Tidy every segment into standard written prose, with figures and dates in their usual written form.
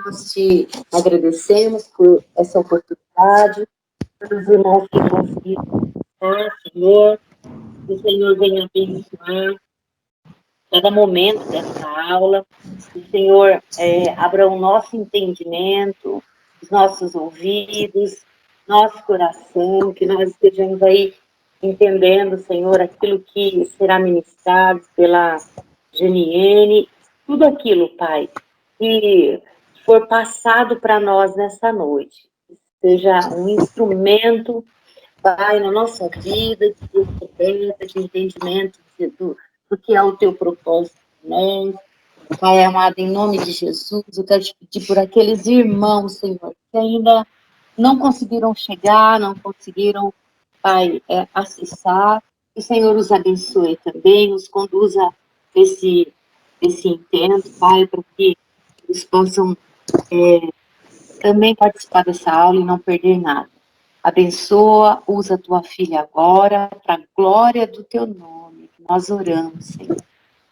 nós te agradecemos por essa oportunidade, pelos irmãos que conseguiram estar, Senhor, que o Senhor venha abençoar cada momento dessa aula, que o Senhor abra o nosso entendimento, os nossos ouvidos, nosso coração, que nós estejamos aí entendendo, Senhor, aquilo que será ministrado pela Geniene, tudo aquilo, Pai, que for passado para nós nessa noite, seja um instrumento, Pai, na nossa vida, de descoberta, de entendimento do que é o teu propósito para nós. Pai amado, em nome de Jesus, eu quero te pedir por aqueles irmãos, Senhor, que ainda não conseguiram chegar, não conseguiram, Pai, acessar. Que o Senhor os abençoe também, os conduza esse intento, Pai, para que eles possam também participar dessa aula e não perder nada. Abençoa, usa a tua filha agora, para a glória do teu nome, que nós oramos, Senhor.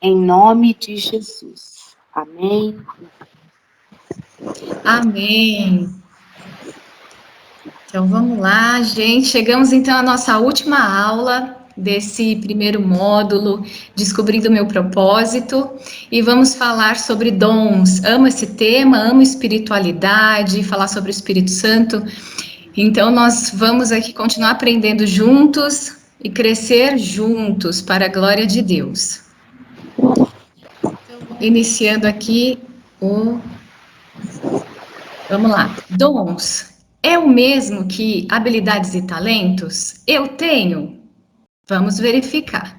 Em nome de Jesus. Amém. Amém. Então, vamos lá, gente. Chegamos, então, à nossa última aula desse primeiro módulo, Descobrindo o Meu Propósito, e vamos falar sobre dons. Amo esse tema, amo espiritualidade, falar sobre o Espírito Santo. Então, nós vamos aqui continuar aprendendo juntos e crescer juntos para a glória de Deus. Então, iniciando aqui o... Vamos lá. Dons. É o mesmo que habilidades e talentos? Eu tenho? Vamos verificar.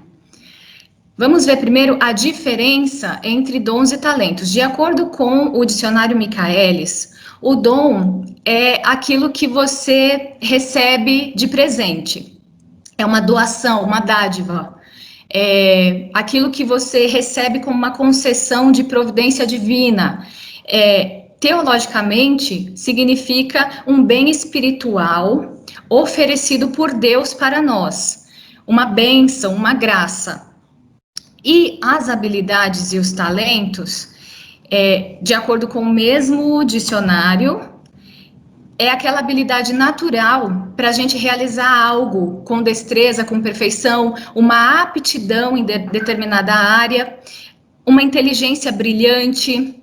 Vamos ver primeiro a diferença entre dons e talentos. De acordo com o dicionário Michaelis, o dom é aquilo que você recebe de presente. É uma doação, uma dádiva. É aquilo que você recebe como uma concessão de providência divina. Teologicamente, significa um bem espiritual oferecido por Deus para nós. Uma bênção, uma graça. E as habilidades e os talentos, de acordo com o mesmo dicionário, é aquela habilidade natural para a gente realizar algo com destreza, com perfeição, uma aptidão em determinada área, uma inteligência brilhante,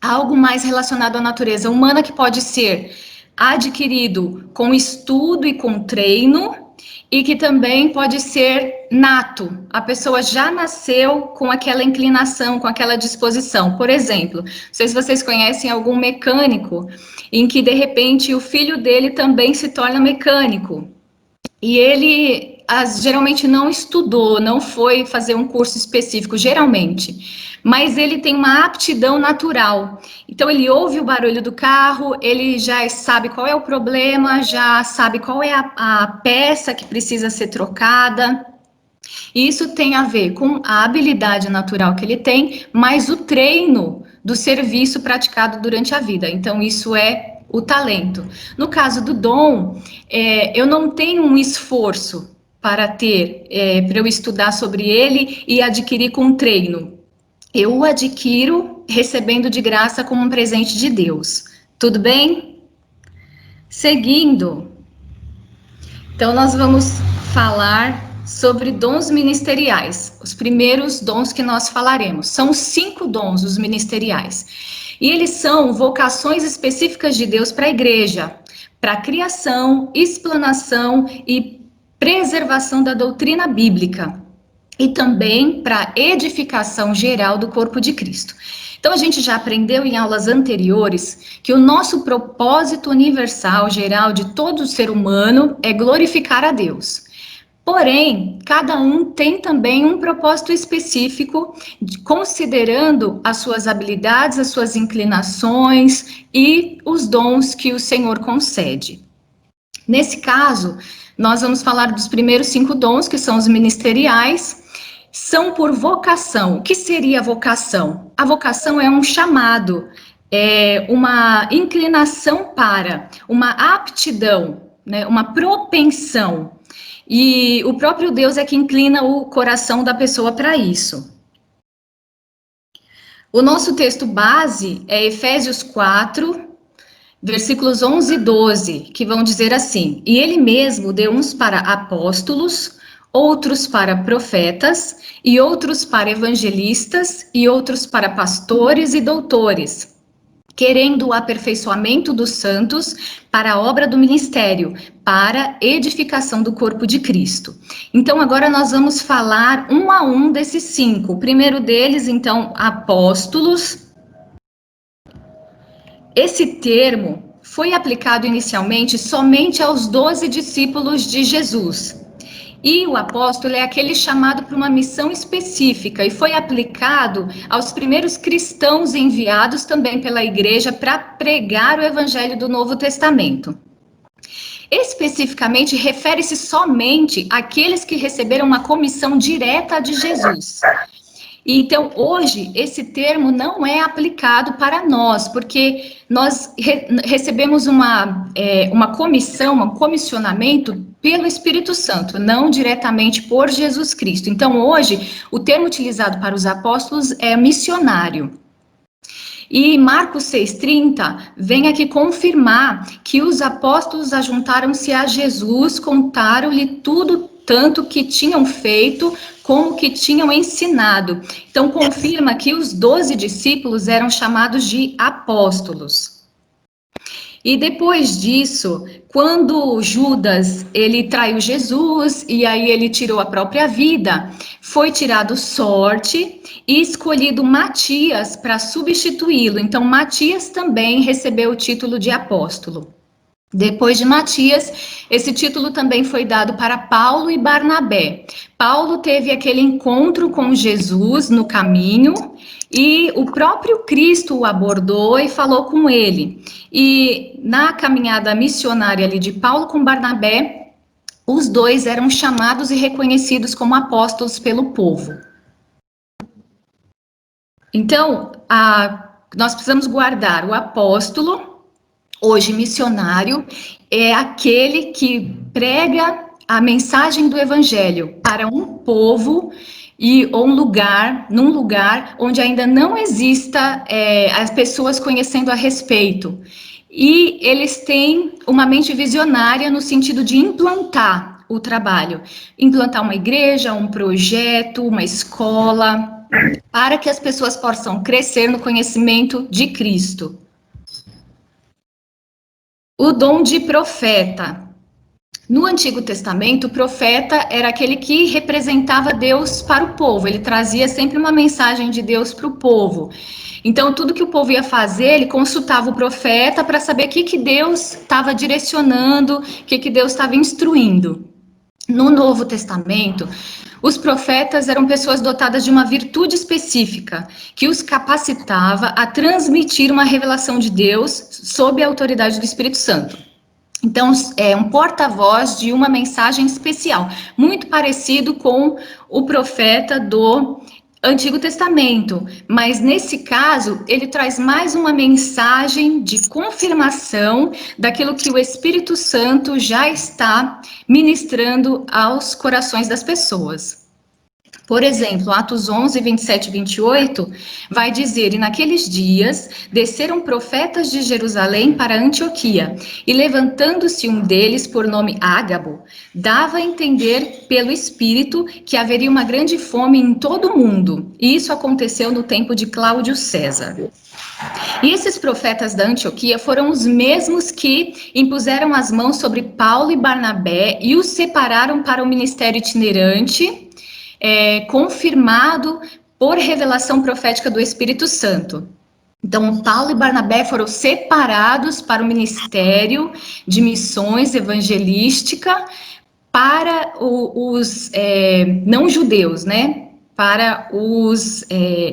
algo mais relacionado à natureza humana que pode ser adquirido com estudo e com treino, e que também pode ser nato. A pessoa já nasceu com aquela inclinação, com aquela disposição. Por exemplo, não sei se vocês conhecem algum mecânico em que, de repente, o filho dele também se torna mecânico. E ele geralmente não estudou, não foi fazer um curso específico, geralmente, mas ele tem uma aptidão natural. Então, ele ouve o barulho do carro, ele já sabe qual é o problema, já sabe qual é a peça que precisa ser trocada. Isso tem a ver com a habilidade natural que ele tem, mas o treino do serviço praticado durante a vida. Então, isso é o talento. No caso do dom, eu não tenho um esforço para eu estudar sobre ele e adquirir com treino. Eu o adquiro recebendo de graça como um presente de Deus. Tudo bem? Seguindo. Então, nós vamos falar sobre dons ministeriais. Os primeiros dons que nós falaremos. São 5 dons, os ministeriais. E eles são vocações específicas de Deus para a igreja, para a criação, explanação e preservação da doutrina bíblica. E também para edificação geral do corpo de Cristo. Então, a gente já aprendeu em aulas anteriores que o nosso propósito universal, geral, de todo ser humano é glorificar a Deus. Porém, cada um tem também um propósito específico, considerando as suas habilidades, as suas inclinações e os dons que o Senhor concede. Nesse caso, nós vamos falar dos primeiros 5 dons, que são os ministeriais, são por vocação. O que seria vocação? A vocação é um chamado, é uma inclinação para, uma aptidão, né, uma propensão. E o próprio Deus é que inclina o coração da pessoa para isso. O nosso texto base é Efésios 4, versículos 11 e 12, que vão dizer assim: E ele mesmo deu uns para apóstolos, outros para profetas, e outros para evangelistas, e outros para pastores e doutores, querendo o aperfeiçoamento dos santos para a obra do ministério, para edificação do corpo de Cristo. Então, agora nós vamos falar um a um desses 5. O primeiro deles, então, apóstolos. Esse termo foi aplicado inicialmente somente aos 12 discípulos de Jesus. E o apóstolo é aquele chamado para uma missão específica e foi aplicado aos primeiros cristãos enviados também pela igreja para pregar o evangelho do Novo Testamento. Especificamente, refere-se somente àqueles que receberam uma comissão direta de Jesus. Então, hoje, esse termo não é aplicado para nós, porque nós recebemos uma comissão, um comissionamento pelo Espírito Santo, não diretamente por Jesus Cristo. Então, hoje, o termo utilizado para os apóstolos é missionário. E Marcos 6,30 vem aqui confirmar que os apóstolos ajuntaram-se a Jesus, contaram-lhe tudo tanto que tinham feito como que tinham ensinado. Então, confirma que os 12 discípulos eram chamados de apóstolos. E depois disso, quando Judas, ele traiu Jesus e aí ele tirou a própria vida, foi tirado Sorte e escolhido Matias para substituí-lo. Então, Matias também recebeu o título de apóstolo. Depois de Matias, esse título também foi dado para Paulo e Barnabé. Paulo teve aquele encontro com Jesus no caminho e o próprio Cristo o abordou e falou com ele. E na caminhada missionária ali de Paulo com Barnabé, os dois eram chamados e reconhecidos como apóstolos pelo povo. Então, nós precisamos guardar o apóstolo. Hoje, missionário é aquele que prega a mensagem do evangelho para um povo ou num lugar onde ainda não exista as pessoas conhecendo a respeito. E eles têm uma mente visionária no sentido de implantar o trabalho, implantar uma igreja, um projeto, uma escola, para que as pessoas possam crescer no conhecimento de Cristo. O dom de profeta. No Antigo Testamento, o profeta era aquele que representava Deus para o povo. Ele trazia sempre uma mensagem de Deus para o povo. Então, tudo que o povo ia fazer, ele consultava o profeta para saber o que Deus estava direcionando, o que Deus estava instruindo. No Novo Testamento, os profetas eram pessoas dotadas de uma virtude específica, que os capacitava a transmitir uma revelação de Deus sob a autoridade do Espírito Santo. Então, é um porta-voz de uma mensagem especial, muito parecido com o profeta do Antigo Testamento, mas nesse caso, ele traz mais uma mensagem de confirmação daquilo que o Espírito Santo já está ministrando aos corações das pessoas. Por exemplo, Atos 11, 27 e 28, vai dizer: E naqueles dias desceram profetas de Jerusalém para Antioquia, e levantando-se um deles, por nome Ágabo, dava a entender pelo Espírito que haveria uma grande fome em todo o mundo. E isso aconteceu no tempo de Cláudio César. E esses profetas da Antioquia foram os mesmos que impuseram as mãos sobre Paulo e Barnabé e os separaram para o ministério itinerante, confirmado por revelação profética do Espírito Santo. Então, Paulo e Barnabé foram separados para o ministério de missões evangelística para os não-judeus, né?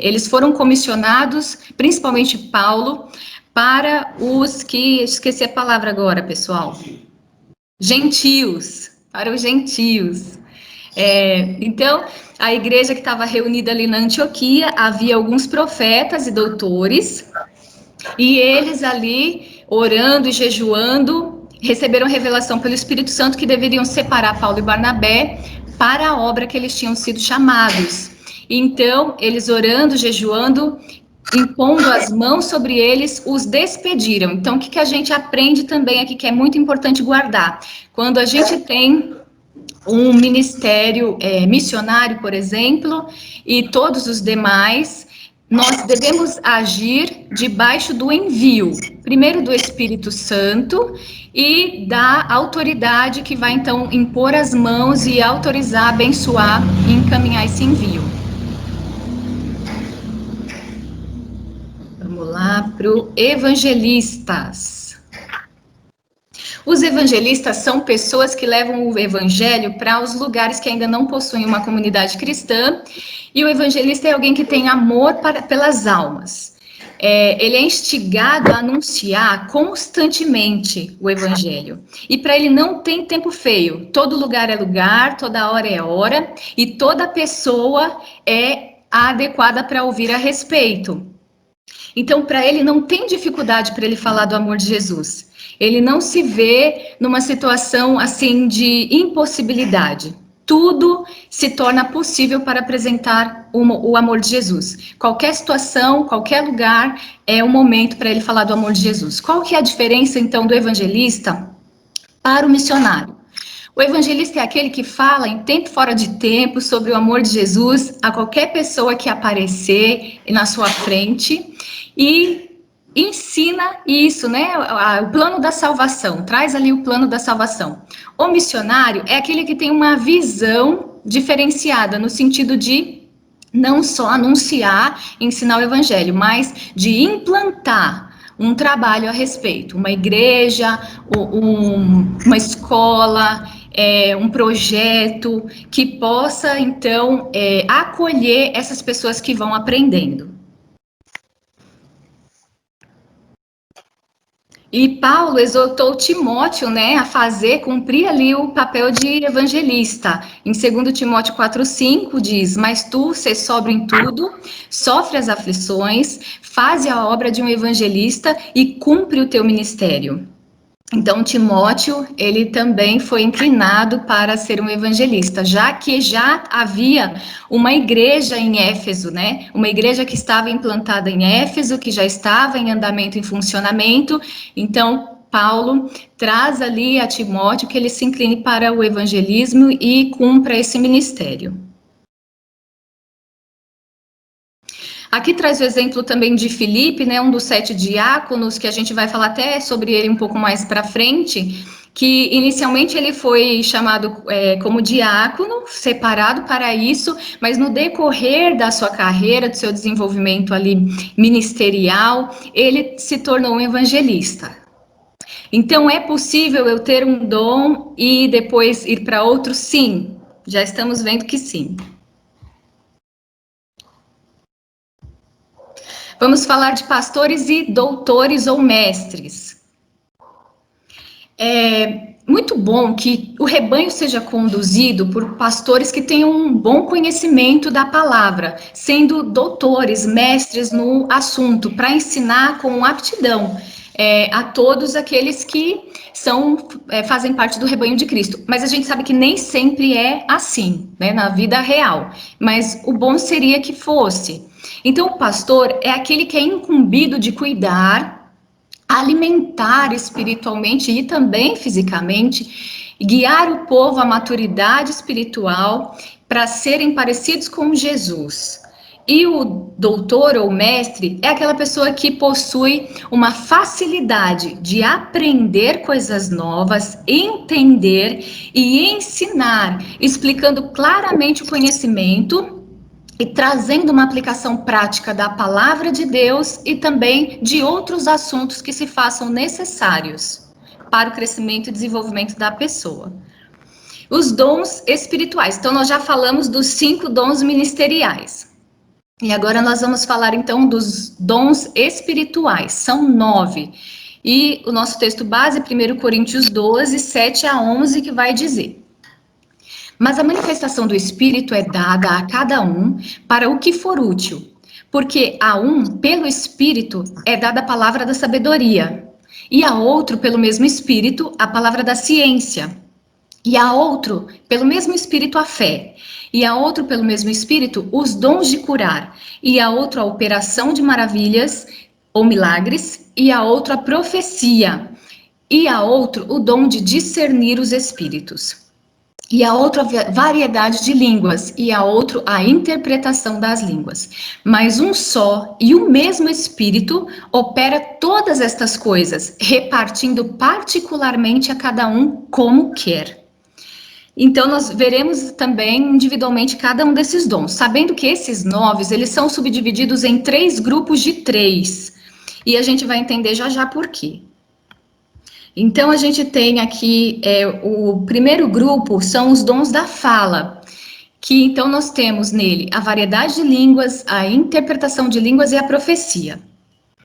Eles foram comissionados, principalmente Paulo, para os que... Esqueci a palavra agora, pessoal. Gentios, para os gentios. Então, a igreja que estava reunida ali na Antioquia, havia alguns profetas e doutores, e eles ali, orando e jejuando, receberam revelação pelo Espírito Santo que deveriam separar Paulo e Barnabé para a obra que eles tinham sido chamados. Então, eles orando, jejuando, impondo as mãos sobre eles, os despediram. Então, o que a gente aprende também aqui, que é muito importante guardar? Quando a gente tem um ministério missionário, por exemplo, e todos os demais, nós devemos agir debaixo do envio, primeiro do Espírito Santo e da autoridade que vai, então, impor as mãos e autorizar, abençoar e encaminhar esse envio. Vamos lá para o evangelistas. Os evangelistas são pessoas que levam o evangelho para os lugares que ainda não possuem uma comunidade cristã, e o evangelista é alguém que tem amor pelas almas. Ele é instigado a anunciar constantemente o evangelho. E para ele não tem tempo feio. Todo lugar é lugar, toda hora é hora, e toda pessoa é adequada para ouvir a respeito. Então, para ele, não tem dificuldade para ele falar do amor de Jesus. Ele não se vê numa situação assim de impossibilidade. Tudo se torna possível para apresentar o amor de Jesus. Qualquer situação, qualquer lugar é o momento para ele falar do amor de Jesus. Qual que é a diferença, então, do evangelista para o missionário? O evangelista é aquele que fala em tempo fora de tempo sobre o amor de Jesus a qualquer pessoa que aparecer na sua frente e ensina isso, né? O plano da salvação, traz ali o plano da salvação. O missionário é aquele que tem uma visão diferenciada, no sentido de não só anunciar, ensinar o evangelho, mas de implantar um trabalho a respeito, uma igreja, uma escola, um projeto que possa, então, acolher essas pessoas que vão aprendendo. E Paulo exortou Timóteo, né, a cumprir ali o papel de evangelista. Em 2 Timóteo 4,5 diz: mas tu, sê sóbrio em tudo, sofre as aflições, faze a obra de um evangelista e cumpre o teu ministério. Então, Timóteo, ele também foi inclinado para ser um evangelista, já que já havia uma igreja em Éfeso, né? Uma igreja que estava implantada em Éfeso, que já estava em andamento, em funcionamento. Então, Paulo traz ali a Timóteo que ele se incline para o evangelismo e cumpra esse ministério. Aqui traz o exemplo também de Filipe, né, um dos 7 diáconos, que a gente vai falar até sobre ele um pouco mais para frente, que inicialmente ele foi chamado como diácono, separado para isso, mas no decorrer da sua carreira, do seu desenvolvimento ali ministerial, ele se tornou um evangelista. Então, é possível eu ter um dom e depois ir para outro? Sim, já estamos vendo que sim. Vamos falar de pastores e doutores ou mestres. É muito bom que o rebanho seja conduzido por pastores que tenham um bom conhecimento da palavra, sendo doutores, mestres no assunto, para ensinar com aptidão a todos aqueles que fazem parte do rebanho de Cristo. Mas a gente sabe que nem sempre é assim, né, na vida real. Mas o bom seria que fosse. Então, o pastor é aquele que é incumbido de cuidar, alimentar espiritualmente e também fisicamente, guiar o povo à maturidade espiritual para serem parecidos com Jesus. E o doutor ou mestre é aquela pessoa que possui uma facilidade de aprender coisas novas, entender e ensinar, explicando claramente o conhecimento e trazendo uma aplicação prática da palavra de Deus e também de outros assuntos que se façam necessários para o crescimento e desenvolvimento da pessoa. Os dons espirituais. Então, nós já falamos dos 5 dons ministeriais. E agora nós vamos falar, então, dos dons espirituais. São 9. E o nosso texto base é 1 Coríntios 12, 7 a 11, que vai dizer: mas a manifestação do Espírito é dada a cada um para o que for útil, porque a um, pelo Espírito, é dada a palavra da sabedoria, e a outro, pelo mesmo Espírito, a palavra da ciência, E a outro, pelo mesmo Espírito, a fé. E a outro, pelo mesmo Espírito, os dons de curar. E a outro, a operação de maravilhas ou milagres. E a outro, a profecia. E a outro, o dom de discernir os espíritos. E a outra, variedade de línguas. E a outro, a interpretação das línguas. Mas um só e o mesmo Espírito opera todas estas coisas, repartindo particularmente a cada um como quer. Então, nós veremos também individualmente cada um desses dons, sabendo que esses 9, eles são subdivididos em 3 grupos de 3. E a gente vai entender já já por quê. Então, a gente tem aqui, o primeiro grupo são os dons da fala, que então nós temos nele a variedade de línguas, a interpretação de línguas e a profecia.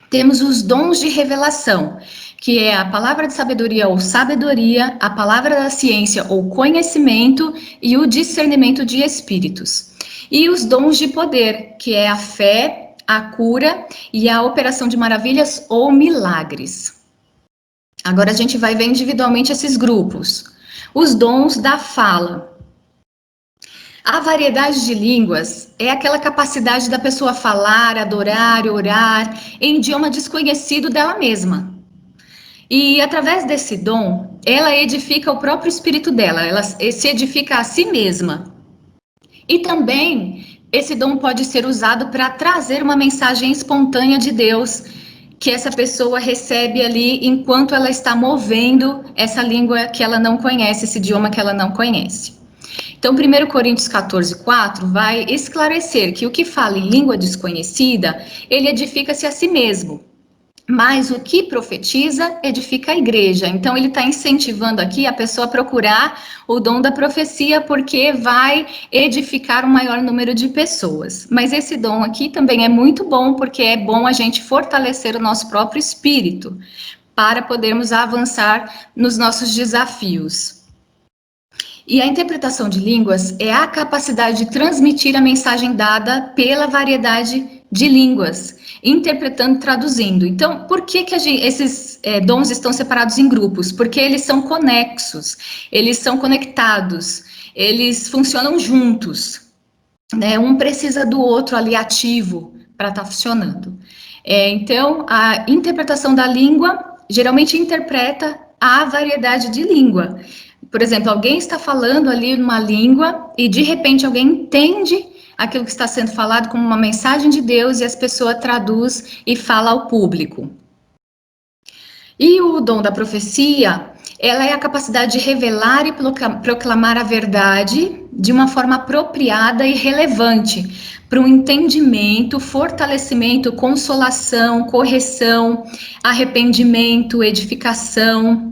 Temos os dons de revelação, que é a palavra de sabedoria ou sabedoria, a palavra da ciência ou conhecimento e o discernimento de espíritos. E os dons de poder, que é a fé, a cura e a operação de maravilhas ou milagres. Agora a gente vai ver individualmente esses grupos. Os dons da fala. A variedade de línguas é aquela capacidade da pessoa falar, adorar, orar em idioma desconhecido dela mesma. E através desse dom, ela edifica o próprio espírito dela, ela se edifica a si mesma. E também esse dom pode ser usado para trazer uma mensagem espontânea de Deus, que essa pessoa recebe ali enquanto ela está movendo essa língua que ela não conhece, esse idioma que ela não conhece. Então, 1 Coríntios 14:4 vai esclarecer que o que fala em língua desconhecida, ele edifica-se a si mesmo. Mas o que profetiza edifica a igreja. Então, ele está incentivando aqui a pessoa a procurar o dom da profecia, porque vai edificar um maior número de pessoas. Mas esse dom aqui também é muito bom, porque é bom a gente fortalecer o nosso próprio espírito, para podermos avançar nos nossos desafios. E a interpretação de línguas é a capacidade de transmitir a mensagem dada pela variedade de línguas, interpretando e traduzindo. Então, por que esses dons estão separados em grupos? Porque eles são conexos, eles são conectados, eles funcionam juntos, né? Um precisa do outro ali ativo para estar funcionando. Então, a interpretação da língua geralmente interpreta a variedade de língua. Por exemplo, alguém está falando ali uma língua e de repente alguém entende aquilo que está sendo falado como uma mensagem de Deus e as pessoas traduz e fala ao público. E o dom da profecia, ela é a capacidade de revelar e proclamar a verdade de uma forma apropriada e relevante para um entendimento, fortalecimento, consolação, correção, arrependimento, edificação.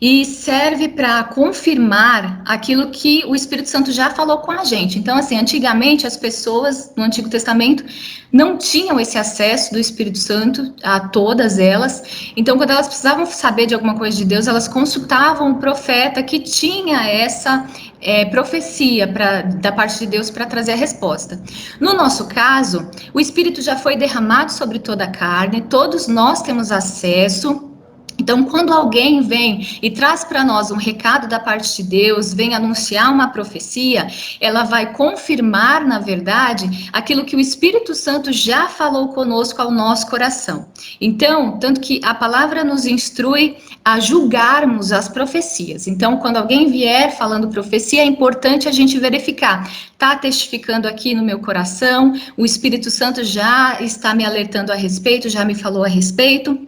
E serve para confirmar aquilo que o Espírito Santo já falou com a gente. Então, assim, antigamente as pessoas no Antigo Testamento não tinham esse acesso do Espírito Santo a todas elas. Então, quando elas precisavam saber de alguma coisa de Deus, elas consultavam o profeta que tinha essa profecia da parte de Deus para trazer a resposta. No nosso caso, o Espírito já foi derramado sobre toda a carne, todos nós temos acesso. Então, quando alguém vem e traz para nós um recado da parte de Deus, vem anunciar uma profecia, ela vai confirmar, na verdade, aquilo que o Espírito Santo já falou conosco ao nosso coração. Então, tanto que a palavra nos instrui a julgarmos as profecias. Então, quando alguém vier falando profecia, é importante a gente verificar. Está testificando aqui no meu coração, o Espírito Santo já está me alertando a respeito, já me falou a respeito.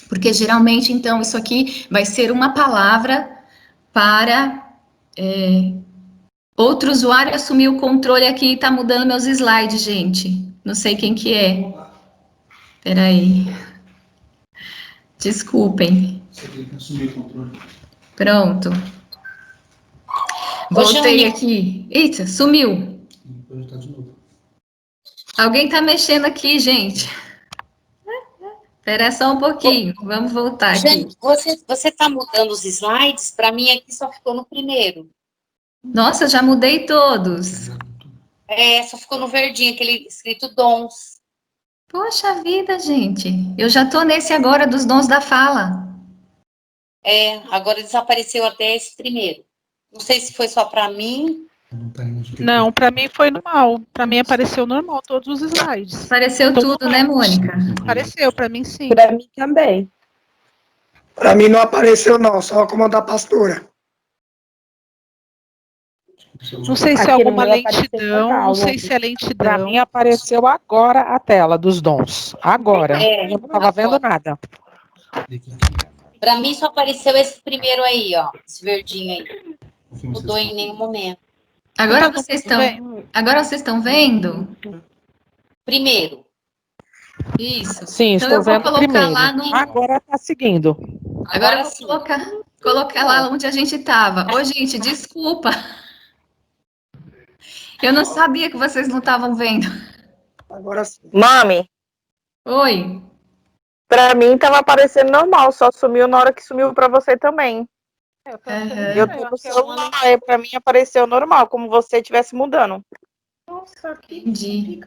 Porque geralmente, então, isso aqui vai ser uma palavra para outro usuário assumir o controle aqui e está mudando meus slides, gente. Não sei quem que é. Espera aí. Desculpem. Você tem que assumir o controle. Pronto. Voltei aqui. Eita, sumiu. Depois tá de novo. Alguém está mexendo aqui, gente. Espera só um pouquinho. Vamos voltar aqui. Gente, você está mudando os slides? Para mim aqui só ficou no primeiro. Nossa, já mudei todos. Só ficou no verdinho, aquele escrito dons. Poxa vida, gente. Eu já estou nesse agora dos dons da fala. Agora desapareceu até esse primeiro. Não sei se foi só para mim. Não, para mim foi normal. Para mim apareceu normal todos os slides. Apareceu tudo, né, Mônica? Apareceu, para mim sim. Para mim também. Para mim não apareceu, não, só como da pastora. Não sei se é Aqui no alguma meu apareceu lentidão, normal, não sei né? se é Para lentidão. mim apareceu agora a tela dos dons. Agora. É, Eu não estava vendo nada. para mim só apareceu esse primeiro aí, ó. Esse verdinho aí. Não mudou em nenhum momento. Agora Então, vocês estão vendo? Primeiro. Isso. Sim, Então estou eu vou vendo colocar primeiro. lá no. Agora está seguindo. Agora eu Agora vou colocar lá onde a gente estava. Ô, gente, desculpa. Eu não sabia que vocês não estavam vendo. Agora sim. Mami, Oi. para mim estava aparecendo normal, só sumiu na hora que sumiu para você também. Aham. Eu tô no celular, para mim apareceu normal, como você estivesse mudando. Entendi.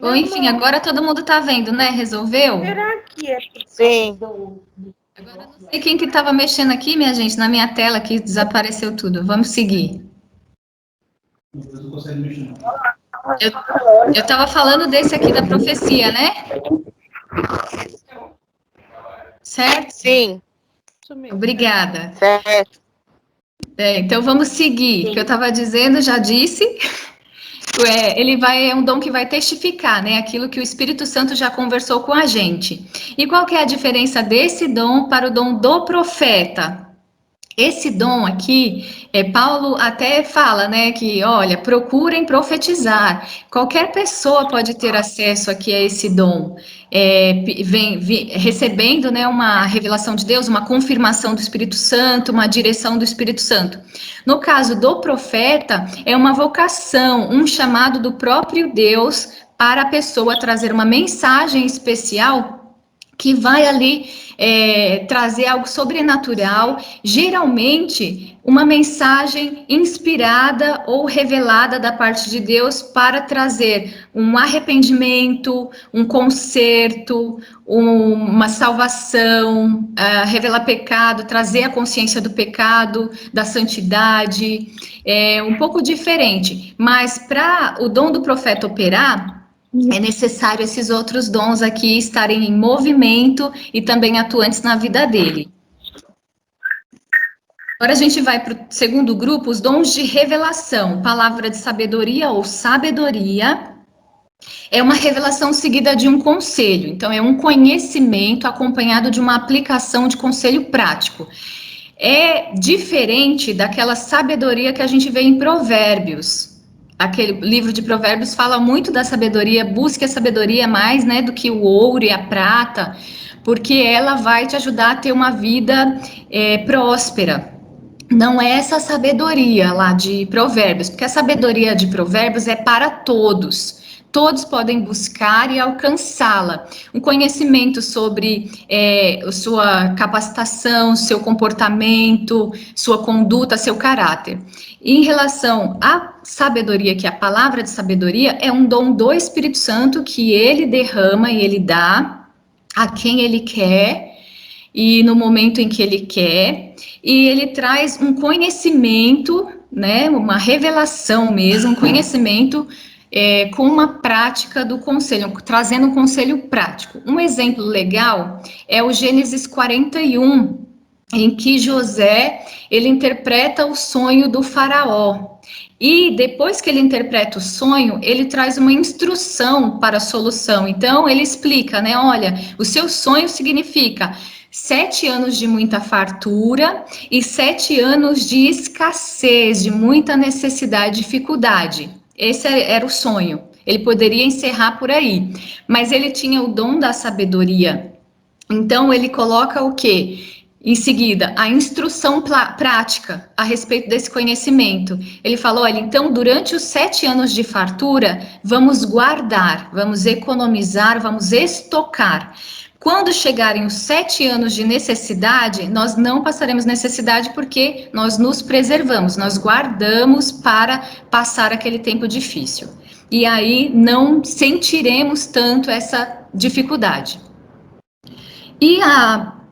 Ou enfim, agora todo mundo tá vendo, né? Resolveu? Sim. Agora eu não sei quem que estava mexendo aqui, minha gente, na minha tela que desapareceu tudo. Vamos seguir. Não consegue mexer, não. Eu estava falando desse aqui da profecia, né? Certo? Sim, Obrigada. certo. Então vamos seguir. O que eu estava dizendo, já disse. É um dom que vai testificar, né? Aquilo que o Espírito Santo já conversou com a gente. E qual que é a diferença desse dom para o dom do profeta? Esse dom aqui, Paulo até fala, né, que, olha, procurem profetizar. Qualquer pessoa pode ter acesso aqui a esse dom, recebendo, né, uma revelação de Deus, uma confirmação do Espírito Santo, uma direção do Espírito Santo. No caso do profeta, é uma vocação, um chamado do próprio Deus para a pessoa trazer uma mensagem especial que vai ali trazer algo sobrenatural, geralmente uma mensagem inspirada ou revelada da parte de Deus para trazer um arrependimento, um conserto, uma salvação, revelar pecado, trazer a consciência do pecado, da santidade, um pouco diferente, mas para o dom do profeta operar, é necessário esses outros dons aqui estarem em movimento e também atuantes na vida dele. Agora a gente vai para o segundo grupo, os dons de revelação, palavra de sabedoria ou sabedoria. É uma revelação seguida de um conselho, então é um conhecimento acompanhado de uma aplicação de conselho prático. É diferente daquela sabedoria que a gente vê em Provérbios. Aquele livro de Provérbios fala muito da sabedoria, busque a sabedoria mais, né, do que o ouro e a prata, porque ela vai te ajudar a ter uma vida próspera. Não é essa sabedoria lá de Provérbios, porque a sabedoria de Provérbios é para todos. Todos podem buscar e alcançá-la. Um conhecimento sobre sua capacitação, seu comportamento, sua conduta, seu caráter. Em relação à sabedoria, que é a palavra de sabedoria, é um dom do Espírito Santo que ele derrama e ele dá a quem ele quer e no momento em que ele quer. E ele traz um conhecimento, né, uma revelação mesmo, um conhecimento com uma prática do conselho, trazendo um conselho prático. Um exemplo legal é o Gênesis 41, em que José, ele interpreta o sonho do faraó. E depois que ele interpreta o sonho, ele traz uma instrução para a solução. Então, ele explica, né? Olha, o seu sonho significa 7 anos de muita fartura e 7 anos de escassez, de muita necessidade, dificuldade. Esse era o sonho. Ele poderia encerrar por aí, mas ele tinha o dom da sabedoria. Então, ele coloca o quê? Em seguida, a instrução prática a respeito desse conhecimento. Ele falou, olha, então, durante os 7 anos de fartura, vamos guardar, vamos economizar, vamos estocar. Quando chegarem os 7 anos de necessidade, nós não passaremos necessidade porque nós nos preservamos, nós guardamos para passar aquele tempo difícil. E aí não sentiremos tanto essa dificuldade. E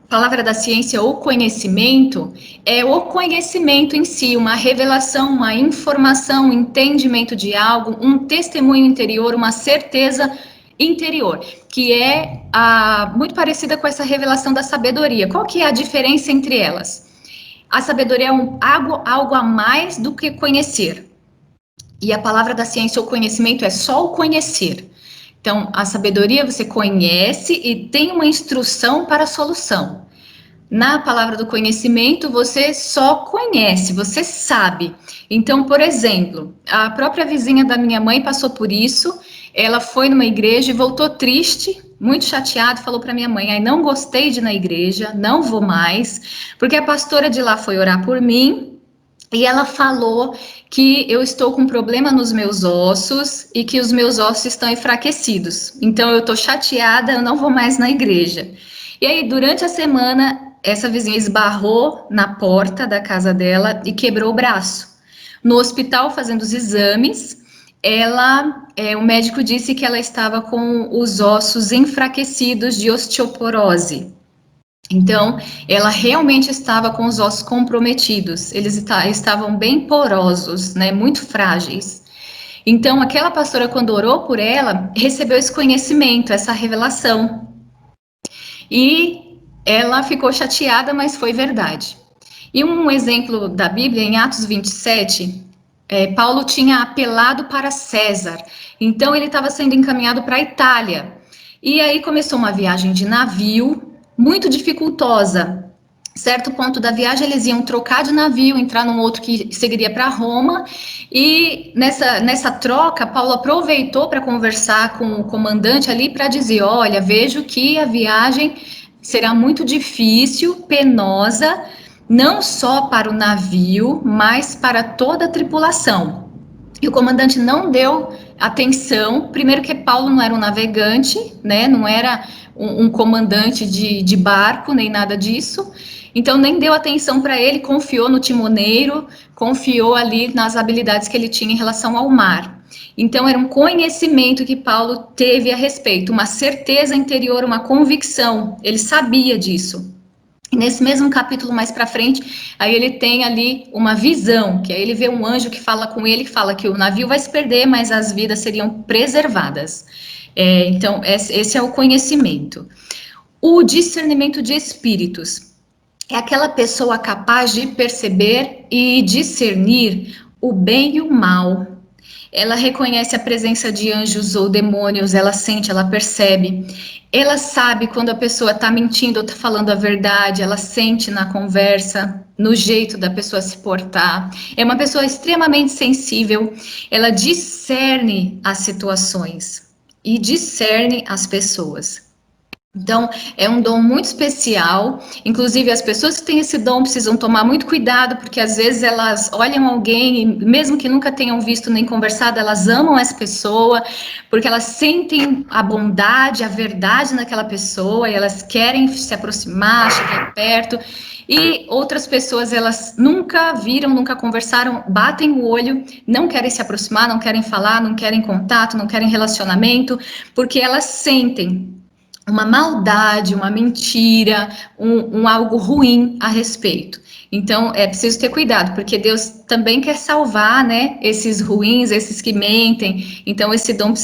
palavra da ciência ou conhecimento é o conhecimento em si, uma revelação, uma informação, um entendimento de algo, um testemunho interior, uma certeza interior, que é muito parecida com essa revelação da sabedoria. Qual que é a diferença entre elas? A sabedoria é algo a mais do que conhecer. E a palavra da ciência ou conhecimento é só o conhecer. Então, a sabedoria você conhece e tem uma instrução para a solução. Na palavra do conhecimento, você só conhece, você sabe. Então, por exemplo, a própria vizinha da minha mãe passou por isso. Ela foi numa igreja e voltou triste, muito chateada, falou para minha mãe: não gostei de ir na igreja, não vou mais, porque a pastora de lá foi orar por mim. E ela falou que eu estou com problema nos meus ossos e que os meus ossos estão enfraquecidos. Então, eu estou chateada, eu não vou mais na igreja. E aí, durante a semana, essa vizinha esbarrou na porta da casa dela e quebrou o braço. No hospital, fazendo os exames, o médico disse que ela estava com os ossos enfraquecidos de osteoporose. Então, ela realmente estava com os ossos comprometidos, eles estavam bem porosos, né, muito frágeis. Então, aquela pastora, quando orou por ela, recebeu esse conhecimento, essa revelação. E ela ficou chateada, mas foi verdade. E um exemplo da Bíblia, em Atos 27, Paulo tinha apelado para César, então ele estava sendo encaminhado para a Itália. E aí começou uma viagem de navio, muito dificultosa. Certo ponto da viagem, eles iam trocar de navio, entrar num outro que seguiria para Roma, e nessa troca, Paulo aproveitou para conversar com o comandante ali, para dizer: olha, vejo que a viagem será muito difícil, penosa, não só para o navio, mas para toda a tripulação. E o comandante não deu atenção, primeiro que Paulo não era um navegante, né, não era um comandante de barco, nem nada disso, então nem deu atenção para ele, confiou no timoneiro, confiou ali nas habilidades que ele tinha em relação ao mar. Então era um conhecimento que Paulo teve a respeito, uma certeza interior, uma convicção, ele sabia disso. E nesse mesmo capítulo mais para frente, aí ele tem ali uma visão, que aí ele vê um anjo que fala com ele, que fala que o navio vai se perder, mas as vidas seriam preservadas. Então, esse é o conhecimento. O discernimento de espíritos é aquela pessoa capaz de perceber e discernir o bem e o mal. Ela reconhece a presença de anjos ou demônios, ela sente, ela percebe. Ela sabe quando a pessoa está mentindo ou está falando a verdade, ela sente na conversa, no jeito da pessoa se portar. É uma pessoa extremamente sensível, ela discerne as situações e discerne as pessoas. Então, é um dom muito especial, inclusive as pessoas que têm esse dom precisam tomar muito cuidado, porque às vezes elas olham alguém, e mesmo que nunca tenham visto nem conversado, elas amam essa pessoa, porque elas sentem a bondade, a verdade naquela pessoa, e elas querem se aproximar, chegar perto, e outras pessoas, elas nunca viram, nunca conversaram, batem o olho, não querem se aproximar, não querem falar, não querem contato, não querem relacionamento, porque elas sentem uma maldade, uma mentira, um algo ruim a respeito. Então, é preciso ter cuidado, porque Deus também quer salvar, né, esses ruins, esses que mentem. Então, esse dom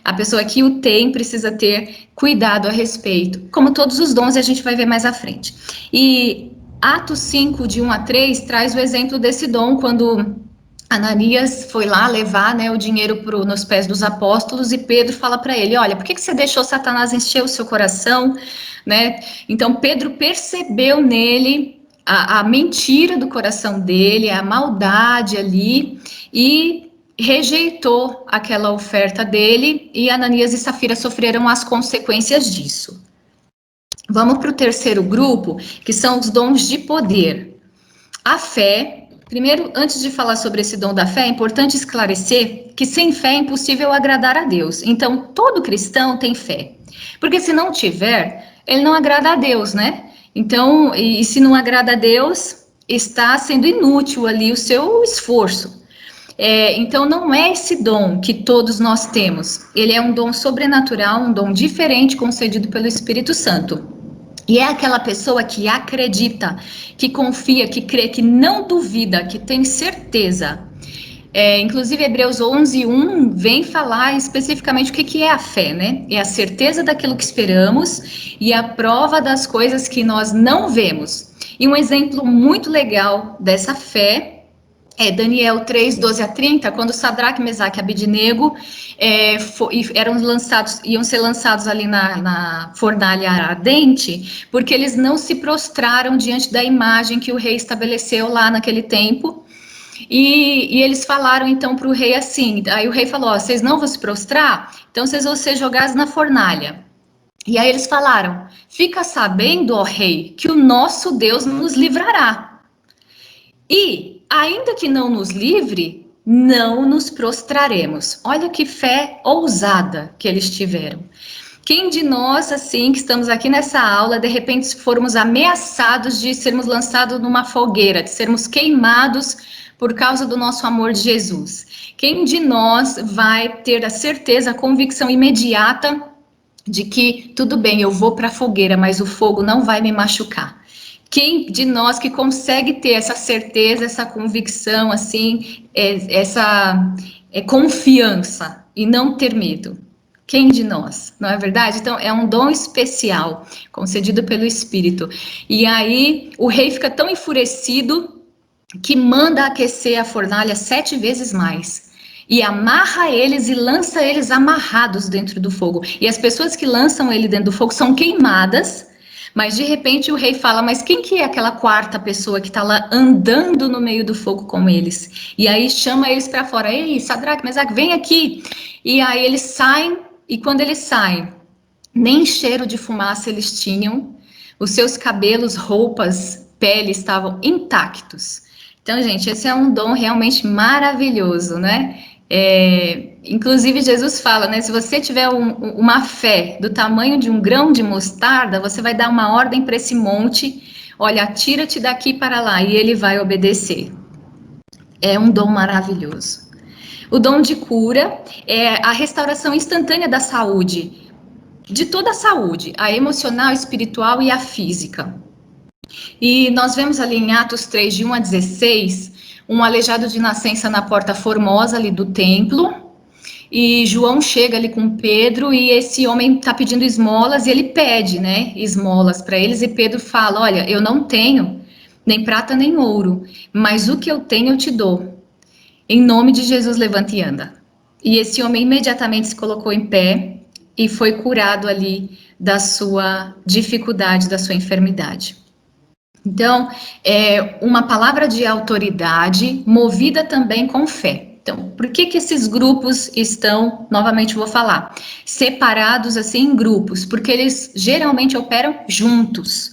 a pessoa que o tem, precisa ter cuidado a respeito. Como todos os dons, a gente vai ver mais à frente. E Atos 5, de 1 a 3, traz o exemplo desse dom, quando Ananias foi lá levar, né, o dinheiro nos pés dos apóstolos, e Pedro fala para ele: olha, por que você deixou Satanás encher o seu coração, né? Então Pedro percebeu nele a mentira do coração dele, a maldade ali, e rejeitou aquela oferta dele, e Ananias e Safira sofreram as consequências disso. Vamos para o terceiro grupo, que são os dons de poder. A fé. Primeiro, antes de falar sobre esse dom da fé, é importante esclarecer que sem fé é impossível agradar a Deus. Então, todo cristão tem fé. Porque se não tiver, ele não agrada a Deus, né? Então, e se não agrada a Deus, está sendo inútil ali o seu esforço. Então, não é esse dom que todos nós temos. Ele é um dom sobrenatural, um dom diferente concedido pelo Espírito Santo. E é aquela pessoa que acredita, que confia, que crê, que não duvida, que tem certeza. Inclusive, Hebreus 11:1 vem falar especificamente o que é a fé, né? É a certeza daquilo que esperamos e a prova das coisas que nós não vemos. E um exemplo muito legal dessa fé é Daniel 3:12-30, quando Sadraque, Mesaque e Abednego iam ser lançados ali na fornalha ardente, porque eles não se prostraram diante da imagem que o rei estabeleceu lá naquele tempo. E eles falaram então para o rei assim, aí o rei falou, ó, vocês não vão se prostrar, então vocês vão ser jogados na fornalha. E aí eles falaram, fica sabendo, ó rei, que o nosso Deus nos livrará. E, ainda que não nos livre, não nos prostraremos. Olha que fé ousada que eles tiveram. Quem de nós, assim, que estamos aqui nessa aula, de repente formos ameaçados de sermos lançados numa fogueira, de sermos queimados por causa do nosso amor de Jesus? Quem de nós vai ter a certeza, a convicção imediata de que, tudo bem, eu vou para a fogueira, mas o fogo não vai me machucar? Quem de nós que consegue ter essa certeza, essa convicção, assim, essa confiança e não ter medo? Quem de nós? Não é verdade? Então, é um dom especial, concedido pelo Espírito. E aí, o rei fica tão enfurecido que manda aquecer a fornalha 7 vezes mais. E amarra eles e lança eles amarrados dentro do fogo. E as pessoas que lançam ele dentro do fogo são queimadas. Mas de repente o rei fala, mas quem que é aquela quarta pessoa que está lá andando no meio do fogo com eles? E aí chama eles para fora, ei, Sadraque, Mesaque, vem aqui. E aí eles saem, e quando eles saem, nem cheiro de fumaça eles tinham, os seus cabelos, roupas, pele estavam intactos. Então, gente, esse é um dom realmente maravilhoso, né? Inclusive Jesus fala, né, se você tiver uma fé do tamanho de um grão de mostarda, você vai dar uma ordem para esse monte, olha, tira-te daqui para lá, e ele vai obedecer. É um dom maravilhoso. O dom de cura é a restauração instantânea da saúde, de toda a saúde, a emocional, a espiritual e a física. E nós vemos ali em Atos 3, de 1-16, um aleijado de nascença na porta formosa ali do templo, e João chega ali com Pedro, e esse homem está pedindo esmolas, e ele pede, né, esmolas para eles, e Pedro fala, olha, eu não tenho nem prata nem ouro, mas o que eu tenho eu te dou. Em nome de Jesus, levanta e anda. E esse homem imediatamente se colocou em pé, e foi curado ali da sua dificuldade, da sua enfermidade. Então, é uma palavra de autoridade, movida também com fé. Então, por que esses grupos estão, novamente vou falar, separados assim em grupos? Porque eles geralmente operam juntos.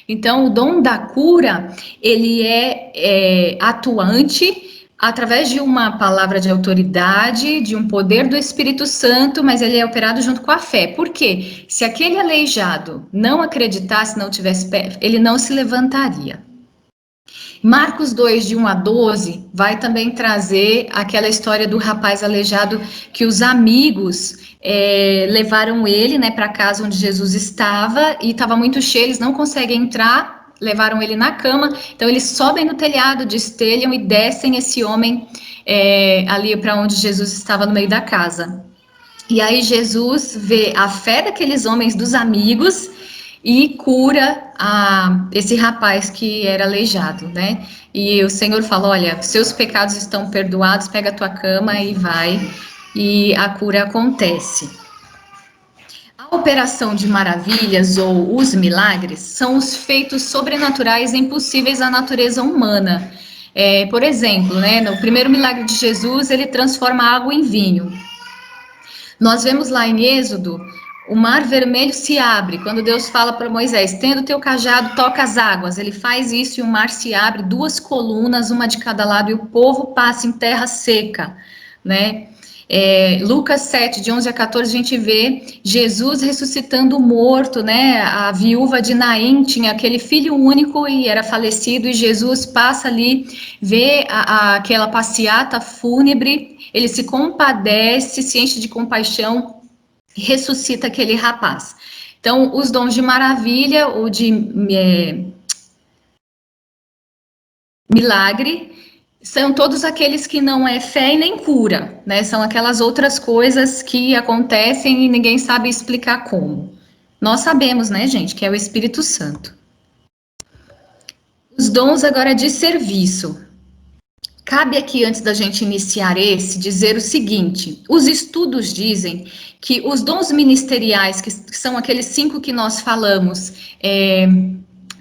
Então, o dom da cura, ele é atuante através de uma palavra de autoridade, de um poder do Espírito Santo, mas ele é operado junto com a fé. Por quê? Se aquele aleijado não acreditasse, não tivesse fé, ele não se levantaria. Marcos 2, de 1-12, vai também trazer aquela história do rapaz aleijado que os amigos levaram ele, né, para a casa onde Jesus estava, e estava muito cheio, eles não conseguem entrar, levaram ele na cama, então eles sobem no telhado, destelham e descem esse homem ali para onde Jesus estava no meio da casa. E aí Jesus vê a fé daqueles homens, dos amigos, e cura esse rapaz que era aleijado, né? E o Senhor fala, olha, seus pecados estão perdoados, pega a tua cama e vai, e a cura acontece. A operação de maravilhas ou os milagres são os feitos sobrenaturais impossíveis à natureza humana. Por exemplo, né, no primeiro milagre de Jesus, ele transforma a água em vinho. Nós vemos lá em Êxodo, o mar vermelho se abre, quando Deus fala para Moisés, tendo teu cajado, toca as águas. Ele faz isso e o mar se abre, 2 colunas, uma de cada lado, e o povo passa em terra seca, né? Lucas 7, de 11-14, a gente vê Jesus ressuscitando o morto, né? A viúva de Naim tinha aquele filho único e era falecido, e Jesus passa ali, vê aquela passeata fúnebre, ele se compadece, se enche de compaixão, ressuscita aquele rapaz. Então, os dons de maravilha, ou de milagre, são todos aqueles que não é fé e nem cura, né? São aquelas outras coisas que acontecem e ninguém sabe explicar como. Nós sabemos, né, gente, que é o Espírito Santo. Os dons agora de serviço. Cabe aqui, antes da gente iniciar dizer o seguinte: os estudos dizem que os dons ministeriais, que são aqueles 5 que nós falamos,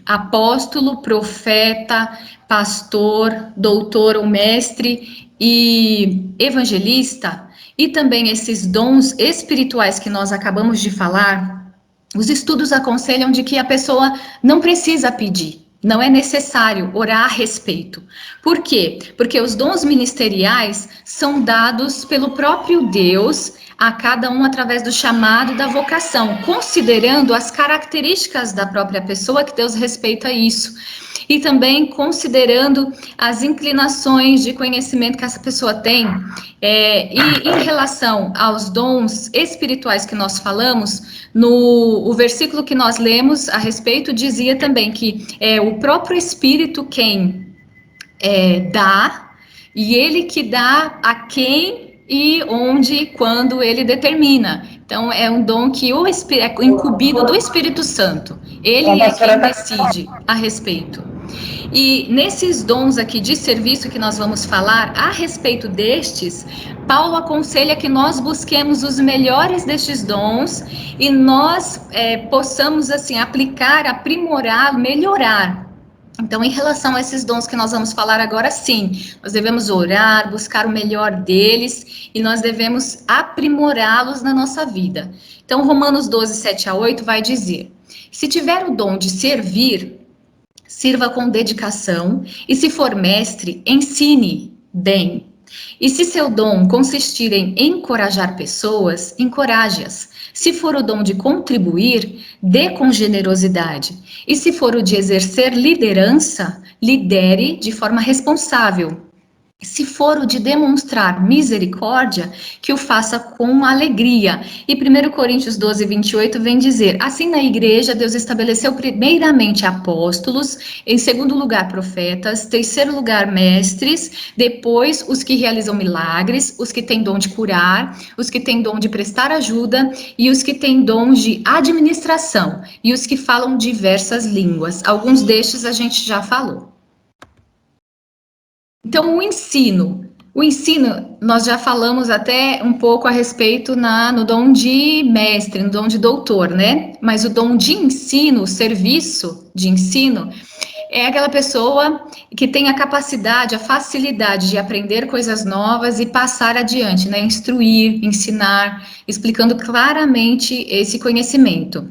apóstolo, profeta, pastor, doutor ou mestre e evangelista, e também esses dons espirituais que nós acabamos de falar, os estudos aconselham de que a pessoa não precisa pedir. Não é necessário orar a respeito. Por quê? Porque os dons ministeriais são dados pelo próprio Deus a cada um através do chamado e da vocação, considerando as características da própria pessoa, que Deus respeita isso. E também considerando as inclinações de conhecimento que essa pessoa tem. E em relação aos dons espirituais que nós falamos, o versículo que nós lemos a respeito dizia também que é o próprio Espírito quem dá, e ele que dá a quem e onde e quando ele determina. Então, é um dom que é incumbido do Espírito Santo. Ele é quem decide a respeito. E nesses dons aqui de serviço que nós vamos falar, a respeito destes, Paulo aconselha que nós busquemos os melhores destes dons e nós possamos, assim, aplicar, aprimorar, melhorar. Então, em relação a esses dons que nós vamos falar agora, sim, nós devemos orar, buscar o melhor deles e nós devemos aprimorá-los na nossa vida. Então, Romanos 12, 7 a 8 vai dizer: se tiver o dom de servir, sirva com dedicação, e se for mestre, ensine bem. E se seu dom consistir em encorajar pessoas, encoraje-as. Se for o dom de contribuir, dê com generosidade. E se for o de exercer liderança, lidere de forma responsável. Se for o de demonstrar misericórdia, que o faça com alegria. E 1 Coríntios 12, 28 vem dizer: assim na igreja Deus estabeleceu primeiramente apóstolos, em segundo lugar profetas, terceiro lugar mestres, depois os que realizam milagres, os que têm dom de curar, os que têm dom de prestar ajuda e os que têm dom de administração e os que falam diversas línguas. Alguns destes a gente já falou. Então, o ensino, nós já falamos até um pouco a respeito no dom de mestre, no dom de doutor, né? Mas o dom de ensino, o serviço de ensino, é aquela pessoa que tem a capacidade, a facilidade de aprender coisas novas e passar adiante, né? Instruir, ensinar, explicando claramente esse conhecimento.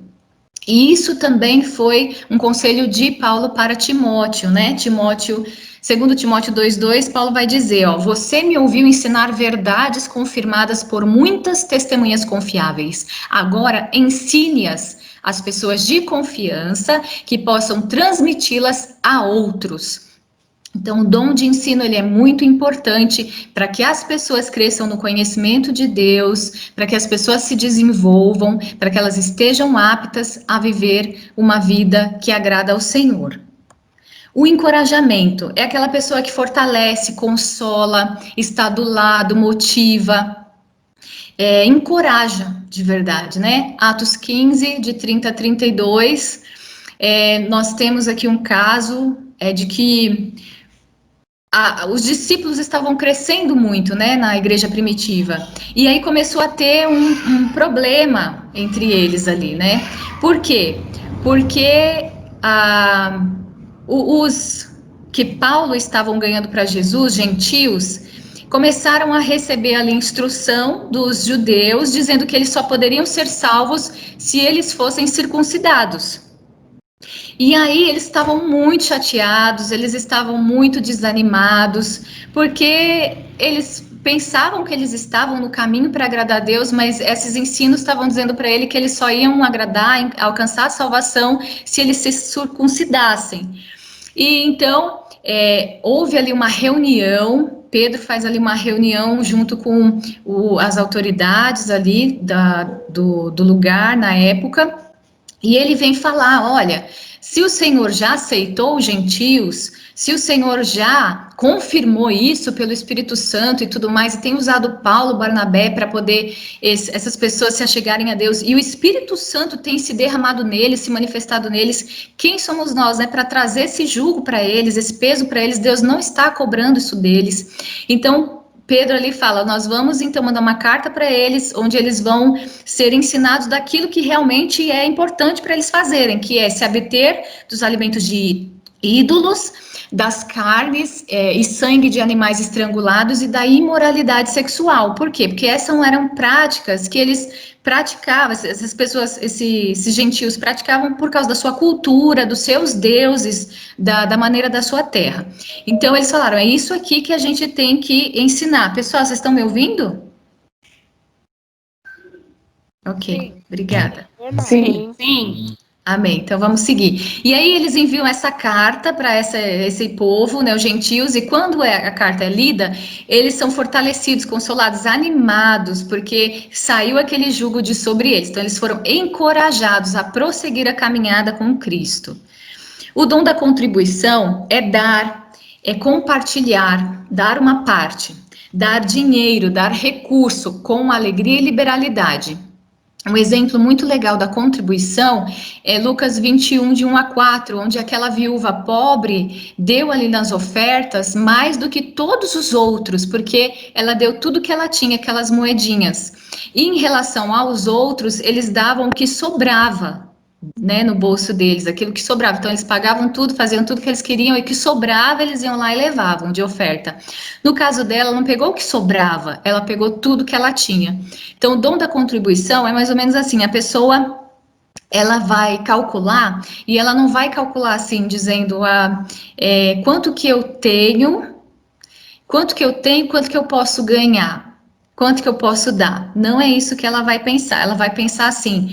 E isso também foi um conselho de Paulo para Timóteo, né? Segundo Timóteo 2,2, Paulo vai dizer, você me ouviu ensinar verdades confirmadas por muitas testemunhas confiáveis. Agora, ensine-as às pessoas de confiança que possam transmiti-las a outros. Então, o dom de ensino ele é muito importante para que as pessoas cresçam no conhecimento de Deus, para que as pessoas se desenvolvam, para que elas estejam aptas a viver uma vida que agrada ao Senhor. O encorajamento é aquela pessoa que fortalece, consola, está do lado, motiva, encoraja de verdade, né? Atos 15, de 30 a 32, nós temos aqui um caso de que os discípulos estavam crescendo muito, né, na igreja primitiva. E aí começou a ter um problema entre eles ali, né? Por quê? Porque os que Paulo estavam ganhando para Jesus, gentios, começaram a receber ali instrução dos judeus, dizendo que eles só poderiam ser salvos se eles fossem circuncidados. E aí eles estavam muito chateados, eles estavam muito desanimados, porque eles pensavam que eles estavam no caminho para agradar a Deus, mas esses ensinos estavam dizendo para ele que eles só iam agradar, alcançar a salvação se eles se circuncidassem. E então houve ali uma reunião, Pedro faz ali uma reunião junto com as autoridades ali do lugar na época, E ele vem falar, olha, se o Senhor já aceitou os gentios, se o Senhor já confirmou isso pelo Espírito Santo e tudo mais, e tem usado Paulo, Barnabé para poder essas pessoas se achegarem a Deus, e o Espírito Santo tem se derramado neles, se manifestado neles, quem somos nós, né, para trazer esse jugo para eles, esse peso para eles? Deus não está cobrando isso deles. Então, Pedro ali fala, nós vamos então mandar uma carta para eles, onde eles vão ser ensinados daquilo que realmente é importante para eles fazerem, que é se abster dos alimentos de ídolos, das carnes e sangue de animais estrangulados e da imoralidade sexual. Por quê? Porque essas eram práticas que eles praticavam, essas pessoas, esses gentios praticavam por causa da sua cultura, dos seus deuses, da maneira da sua terra. Então eles falaram, é isso aqui que a gente tem que ensinar. Pessoal, vocês estão me ouvindo? Ok, obrigada. Sim. Sim. Amém. Então vamos seguir. E aí eles enviam essa carta para esse povo, né, os gentios, e quando a carta é lida, eles são fortalecidos, consolados, animados, porque saiu aquele jugo de sobre eles. Então eles foram encorajados a prosseguir a caminhada com Cristo. O dom da contribuição é dar, é compartilhar, dar uma parte, dar dinheiro, dar recurso com alegria e liberalidade. Um exemplo muito legal da contribuição é Lucas 21, de 1 a 4, onde aquela viúva pobre deu ali nas ofertas mais do que todos os outros, porque ela deu tudo que ela tinha, aquelas moedinhas. E em relação aos outros, eles davam o que sobrava, né, no bolso deles, aquilo que sobrava. Então, eles pagavam tudo, faziam tudo que eles queriam, e o que sobrava, eles iam lá e levavam de oferta. No caso dela, ela não pegou o que sobrava, ela pegou tudo que ela tinha. Então, o dom da contribuição é mais ou menos assim, a pessoa, ela vai calcular, e ela não vai calcular assim, dizendo, quanto que eu tenho, quanto que eu posso ganhar, quanto que eu posso dar. Não é isso que ela vai pensar, ela vai pensar assim,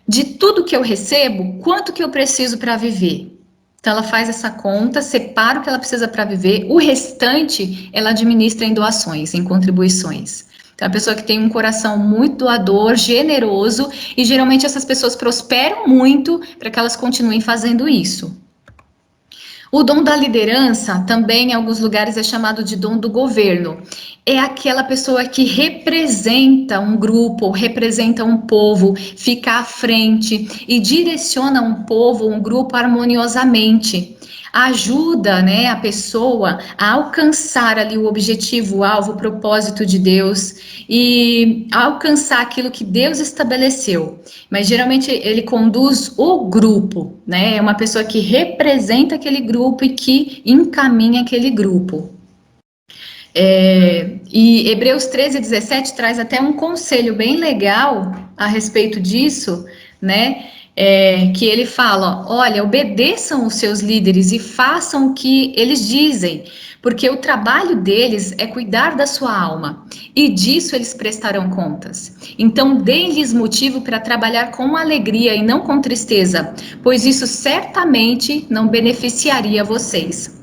de tudo que eu recebo, quanto que eu preciso para viver? Então, ela faz essa conta, separa o que ela precisa para viver, o restante ela administra em doações, em contribuições. Então, a pessoa que tem um coração muito doador, generoso, e geralmente essas pessoas prosperam muito para que elas continuem fazendo isso. O dom da liderança também em alguns lugares é chamado de dom do governo. É aquela pessoa que representa um grupo, representa um povo, fica à frente e direciona um povo, um grupo harmoniosamente. Ajuda, né, a pessoa a alcançar ali o objetivo, o alvo, o propósito de Deus e alcançar aquilo que Deus estabeleceu. Mas geralmente ele conduz o grupo, né? É uma pessoa que representa aquele grupo e que encaminha aquele grupo. E Hebreus 13:17 traz até um conselho bem legal a respeito disso, né? Que ele fala, olha, obedeçam os seus líderes e façam o que eles dizem, porque o trabalho deles é cuidar da sua alma, e disso eles prestarão contas. Então, deem-lhes motivo para trabalhar com alegria e não com tristeza, pois isso certamente não beneficiaria vocês.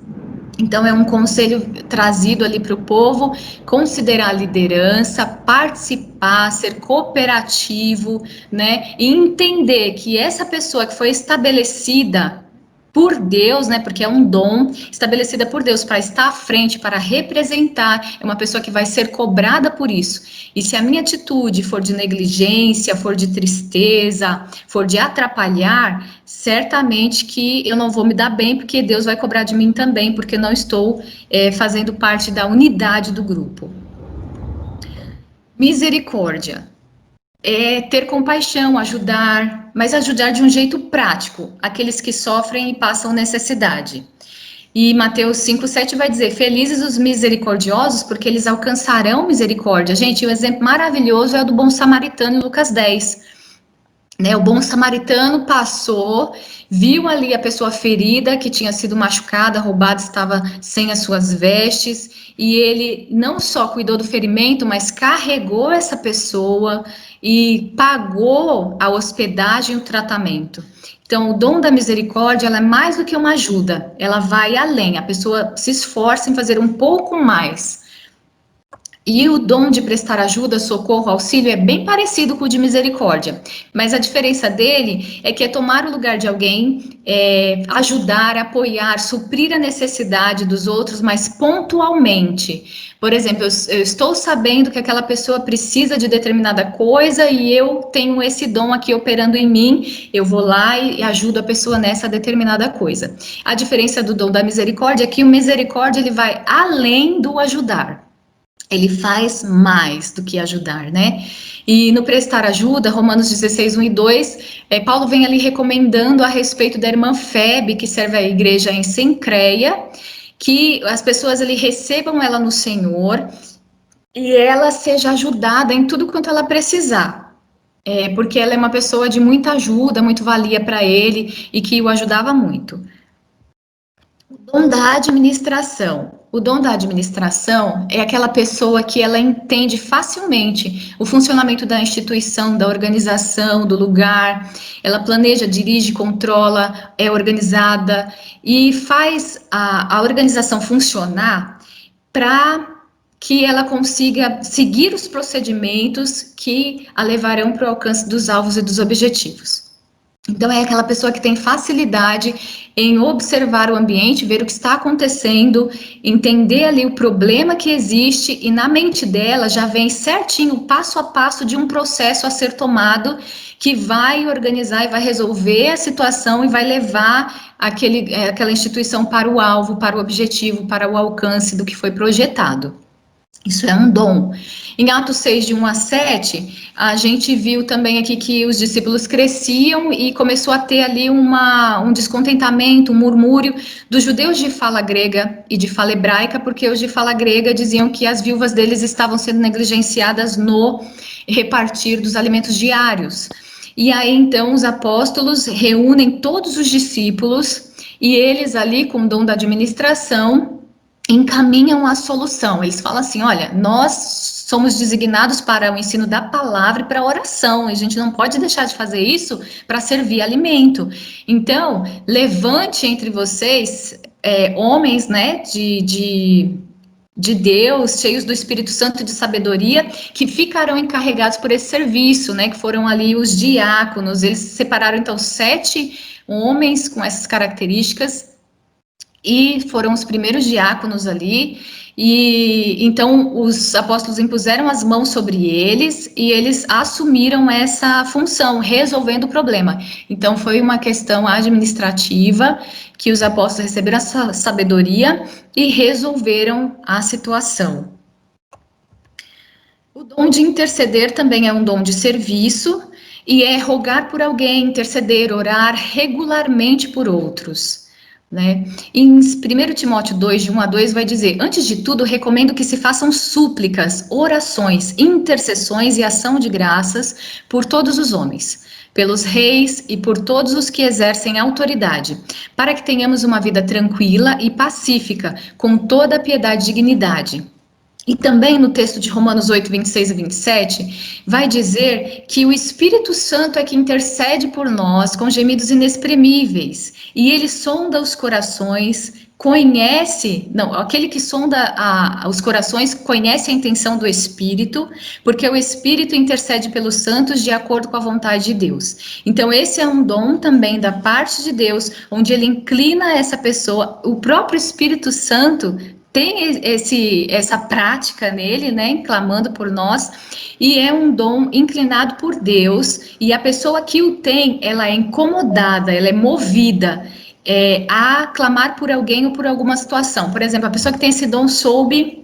Então, é um conselho trazido ali para o povo, considerar a liderança, participar, ser cooperativo, né? E entender que essa pessoa que foi estabelecida por Deus, né? Porque é um dom estabelecida por Deus para estar à frente, para representar, é uma pessoa que vai ser cobrada por isso. E se a minha atitude for de negligência, for de tristeza, for de atrapalhar, certamente que eu não vou me dar bem, porque Deus vai cobrar de mim também, porque não estou fazendo parte da unidade do grupo. Misericórdia. É ter compaixão, ajudar, mas ajudar de um jeito prático, aqueles que sofrem e passam necessidade. E Mateus 5:7 vai dizer, felizes os misericordiosos, porque eles alcançarão misericórdia. Gente, um exemplo maravilhoso é o do bom samaritano em Lucas 10. Né, o bom samaritano passou, viu ali a pessoa ferida, que tinha sido machucada, roubada, estava sem as suas vestes, e ele não só cuidou do ferimento, mas carregou essa pessoa e pagou a hospedagem e o tratamento. Então, o dom da misericórdia, ela é mais do que uma ajuda, ela vai além, a pessoa se esforça em fazer um pouco mais. E o dom de prestar ajuda, socorro, auxílio é bem parecido com o de misericórdia, mas a diferença dele é que é tomar o lugar de alguém, ajudar, apoiar, suprir a necessidade dos outros, mas pontualmente. Por exemplo, eu estou sabendo que aquela pessoa precisa de determinada coisa e eu tenho esse dom aqui operando em mim, eu vou lá e ajudo a pessoa nessa determinada coisa. A diferença do dom da misericórdia é que o misericórdia ele vai além do ajudar. Ele faz mais do que ajudar, né? E no prestar ajuda, Romanos 16, 1 e 2, Paulo vem ali recomendando a respeito da irmã Febe, que serve a igreja em Cencreia, que as pessoas ali recebam ela no Senhor e ela seja ajudada em tudo quanto ela precisar. Porque ela é uma pessoa de muita ajuda, muito valia para ele e que o ajudava muito. O dom da administração. O dom da administração é aquela pessoa que ela entende facilmente o funcionamento da instituição, da organização, do lugar. Ela planeja, dirige, controla, é organizada e faz a organização funcionar para que ela consiga seguir os procedimentos que a levarão para o alcance dos alvos e dos objetivos. Então, é aquela pessoa que tem facilidade em observar o ambiente, ver o que está acontecendo, entender ali o problema que existe e na mente dela já vem certinho, passo a passo de um processo a ser tomado que vai organizar e vai resolver a situação e vai levar aquela instituição para o alvo, para o objetivo, para o alcance do que foi projetado. Isso é um dom. Em Atos 6, de 1 a 7, a gente viu também aqui que os discípulos cresciam e começou a ter ali um descontentamento, um murmúrio dos judeus de fala grega e de fala hebraica, porque os de fala grega diziam que as viúvas deles estavam sendo negligenciadas no repartir dos alimentos diários. E aí, então, os apóstolos reúnem todos os discípulos e eles ali, com o dom da administração, encaminham a solução. Eles falam assim, olha, nós somos designados para o ensino da palavra e para a oração, a gente não pode deixar de fazer isso para servir alimento. Então, levante entre vocês homens, né, de Deus, cheios do Espírito Santo e de sabedoria, que ficarão encarregados por esse serviço, né, que foram ali os diáconos. Eles separaram, então, 7 homens com essas características, e foram os primeiros diáconos ali, e então os apóstolos impuseram as mãos sobre eles, e eles assumiram essa função, resolvendo o problema. Então foi uma questão administrativa, que os apóstolos receberam essa sabedoria e resolveram a situação. O dom de interceder também é um dom de serviço, e é rogar por alguém, interceder, orar regularmente por outros. Né? Em 1 Timóteo 2, de 1 a 2, vai dizer, antes de tudo, recomendo que se façam súplicas, orações, intercessões e ação de graças por todos os homens, pelos reis e por todos os que exercem autoridade, para que tenhamos uma vida tranquila e pacífica, com toda a piedade e dignidade. E também no texto de Romanos 8, 26 e 27, vai dizer que o Espírito Santo é que intercede por nós com gemidos inexprimíveis. E ele sonda os corações, aquele que sonda os corações conhece a intenção do Espírito, porque o Espírito intercede pelos santos de acordo com a vontade de Deus. Então esse é um dom também da parte de Deus, onde ele inclina essa pessoa, o próprio Espírito Santo tem essa prática nele, né, clamando por nós, e é um dom inclinado por Deus, e a pessoa que o tem, ela é incomodada, ela é movida a clamar por alguém ou por alguma situação. Por exemplo, a pessoa que tem esse dom soube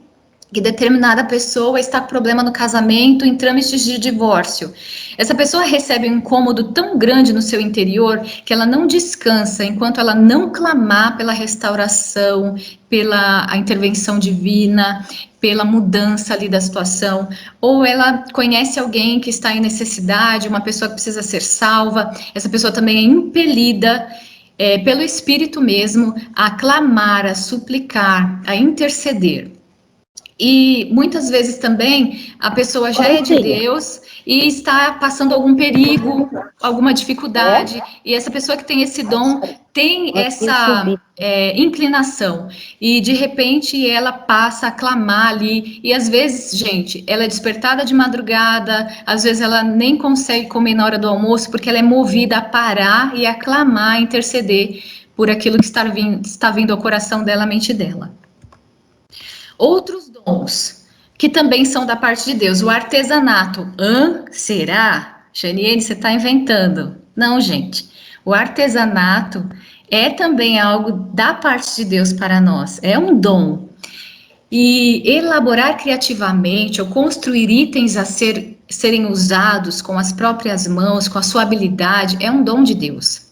que determinada pessoa está com problema no casamento, em trâmites de divórcio. Essa pessoa recebe um incômodo tão grande no seu interior que ela não descansa enquanto ela não clamar pela restauração, pela a intervenção divina, pela mudança ali da situação. Ou ela conhece alguém que está em necessidade, uma pessoa que precisa ser salva, essa pessoa também é impelida pelo Espírito mesmo a clamar, a suplicar, a interceder. E muitas vezes também a pessoa já é de Deus e está passando algum perigo, alguma dificuldade, e essa pessoa que tem esse dom tem Ela essa tem inclinação e de repente ela passa a clamar ali e às vezes, gente, ela é despertada de madrugada, às vezes ela nem consegue comer na hora do almoço porque ela é movida a parar e a clamar, a interceder por aquilo que está vindo ao coração dela, à mente dela. Outros dons que também são da parte de Deus, o artesanato. Será? Janiene, você está inventando. Não, gente. O artesanato é também algo da parte de Deus para nós, é um dom. E elaborar criativamente ou construir itens a serem usados com as próprias mãos, com a sua habilidade, é um dom de Deus.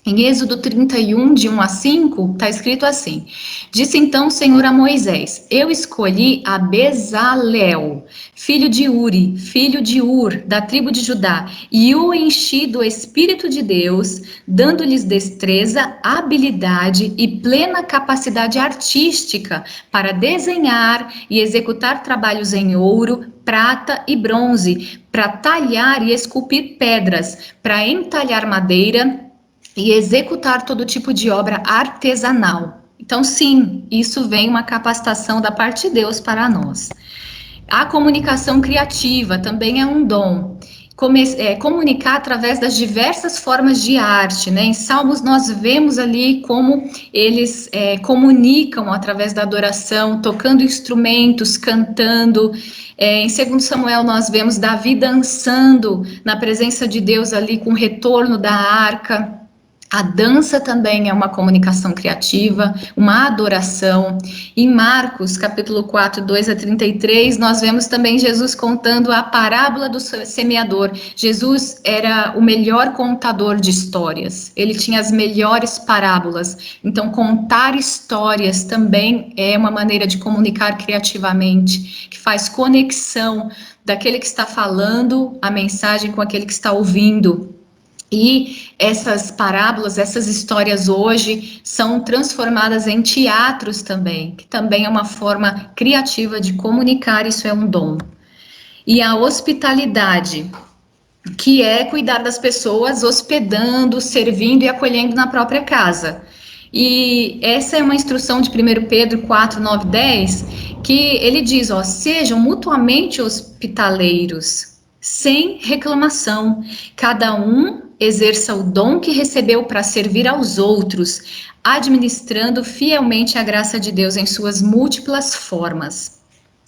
Em Êxodo 31, de 1 a 5, está escrito assim: Disse então o Senhor a Moisés: Eu escolhi a Bezalel, filho de Uri, filho de Ur, da tribo de Judá, e o enchi do Espírito de Deus, dando-lhes destreza, habilidade e plena capacidade artística para desenhar e executar trabalhos em ouro, prata e bronze, para talhar e esculpir pedras, para entalhar madeira e executar todo tipo de obra artesanal. Então, sim, isso vem uma capacitação da parte de Deus para nós. A comunicação criativa também é um dom. Comunicar através das diversas formas de arte, né? Em Salmos nós vemos ali como eles comunicam através da adoração, tocando instrumentos, cantando. Em 2 Samuel nós vemos Davi dançando na presença de Deus ali com o retorno da arca. A dança também é uma comunicação criativa, uma adoração. Em Marcos, capítulo 4, 2 a 33, nós vemos também Jesus contando a parábola do semeador. Jesus era o melhor contador de histórias, ele tinha as melhores parábolas. Então, contar histórias também é uma maneira de comunicar criativamente, que faz conexão daquele que está falando a mensagem com aquele que está ouvindo. E essas parábolas, essas histórias hoje são transformadas em teatros também, que também é uma forma criativa de comunicar, isso é um dom. E a hospitalidade, que é cuidar das pessoas, hospedando, servindo e acolhendo na própria casa. E essa é uma instrução de 1 Pedro 4, 9, 10, que ele diz, sejam mutuamente hospitaleiros, sem reclamação, cada um exerça o dom que recebeu para servir aos outros, administrando fielmente a graça de Deus em suas múltiplas formas.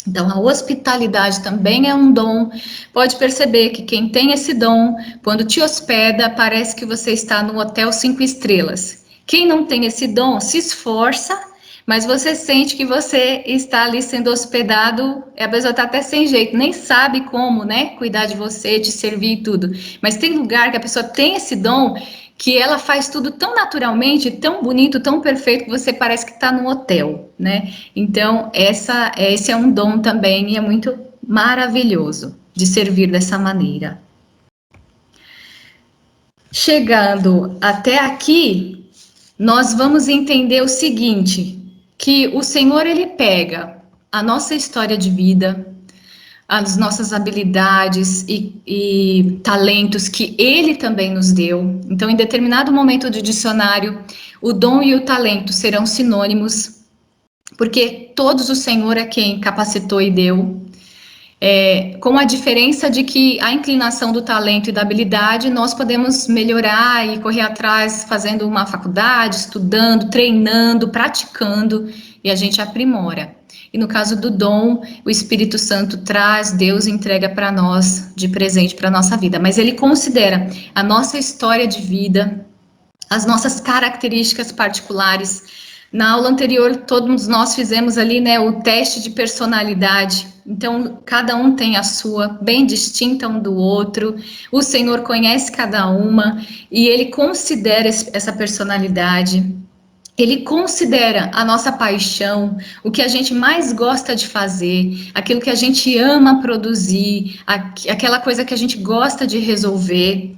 Então, a hospitalidade também é um dom. Pode perceber que quem tem esse dom, quando te hospeda, parece que você está no hotel 5 estrelas. Quem não tem esse dom, se esforça, mas você sente que você está ali sendo hospedado, a pessoa está até sem jeito, nem sabe como, né, cuidar de você, te servir e tudo. Mas tem lugar que a pessoa tem esse dom, que ela faz tudo tão naturalmente, tão bonito, tão perfeito, que você parece que está no hotel, né? Então, esse é um dom também, e é muito maravilhoso de servir dessa maneira. Chegando até aqui, nós vamos entender o seguinte, que o Senhor, ele pega a nossa história de vida, as nossas habilidades e talentos que ele também nos deu. Então, em determinado momento do dicionário, o dom e o talento serão sinônimos, porque todos o Senhor é quem capacitou e deu. Com a diferença de que a inclinação do talento e da habilidade nós podemos melhorar e correr atrás fazendo uma faculdade, estudando, treinando, praticando, e a gente aprimora. E no caso do dom, o Espírito Santo traz, Deus entrega para nós de presente para a nossa vida, mas ele considera a nossa história de vida, as nossas características particulares. Na aula anterior, todos nós fizemos ali, né, o teste de personalidade. Então, cada um tem a sua, bem distinta um do outro. O Senhor conhece cada uma e ele considera essa personalidade. Ele considera a nossa paixão, o que a gente mais gosta de fazer, aquilo que a gente ama produzir, aquela coisa que a gente gosta de resolver.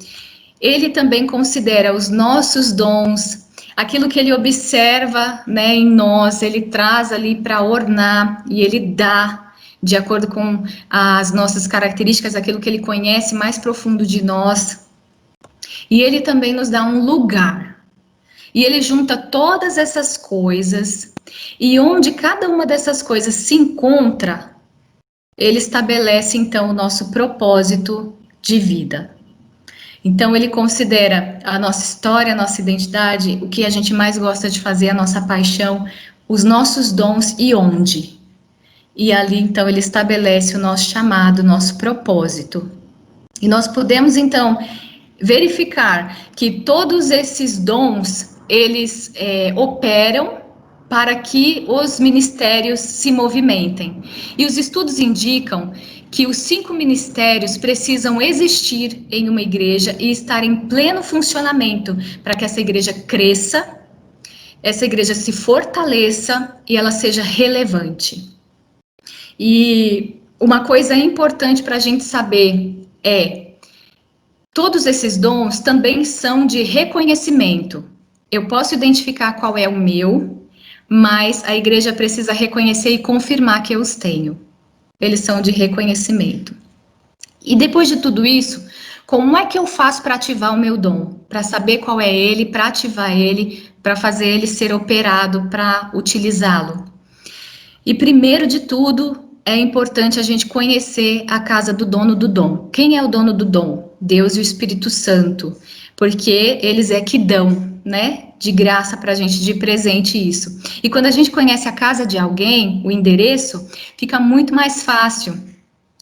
Ele também considera os nossos dons, aquilo que ele observa, né, em nós, ele traz ali para ornar e ele dá, de acordo com as nossas características, aquilo que ele conhece mais profundo de nós. E ele também nos dá um lugar. E ele junta todas essas coisas, e onde cada uma dessas coisas se encontra, ele estabelece, então, o nosso propósito de vida. Então, ele considera a nossa história, a nossa identidade, o que a gente mais gosta de fazer, a nossa paixão, os nossos dons e onde. E ali, então, ele estabelece o nosso chamado, o nosso propósito. E nós podemos, então, verificar que todos esses dons, eles operam para que os ministérios se movimentem. E os estudos indicam que os 5 ministérios precisam existir em uma igreja e estar em pleno funcionamento para que essa igreja cresça, essa igreja se fortaleça e ela seja relevante. E uma coisa importante para a gente saber todos esses dons também são de reconhecimento. Eu posso identificar qual é o meu, mas a igreja precisa reconhecer e confirmar que eu os tenho. Eles são de reconhecimento. E depois de tudo isso, como é que eu faço para ativar o meu dom? Para saber qual é ele, para ativar ele, para fazer ele ser operado, para utilizá-lo. E primeiro de tudo, é importante a gente conhecer a casa do dono do dom. Quem é o dono do dom? Deus e o Espírito Santo. Porque eles é que dão, né? De graça para a gente, de presente isso. E quando a gente conhece a casa de alguém, o endereço, fica muito mais fácil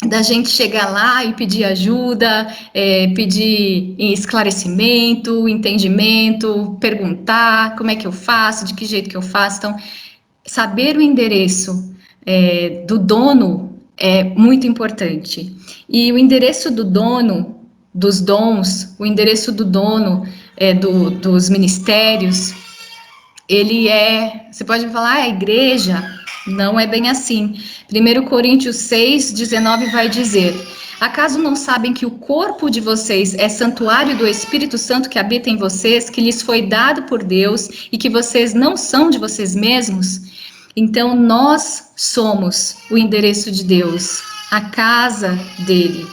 da gente chegar lá e pedir ajuda, pedir esclarecimento, entendimento, perguntar como é que eu faço, de que jeito que eu faço. Então, saber o endereço do dono é muito importante. E o endereço do dono dos dons, o endereço do dono dos ministérios, ele você pode falar, a igreja, não é bem assim. 1 Coríntios 6:19 vai dizer: acaso não sabem que o corpo de vocês é santuário do Espírito Santo que habita em vocês, que lhes foi dado por Deus e que vocês não são de vocês mesmos? Então, nós somos o endereço de Deus, a casa dele.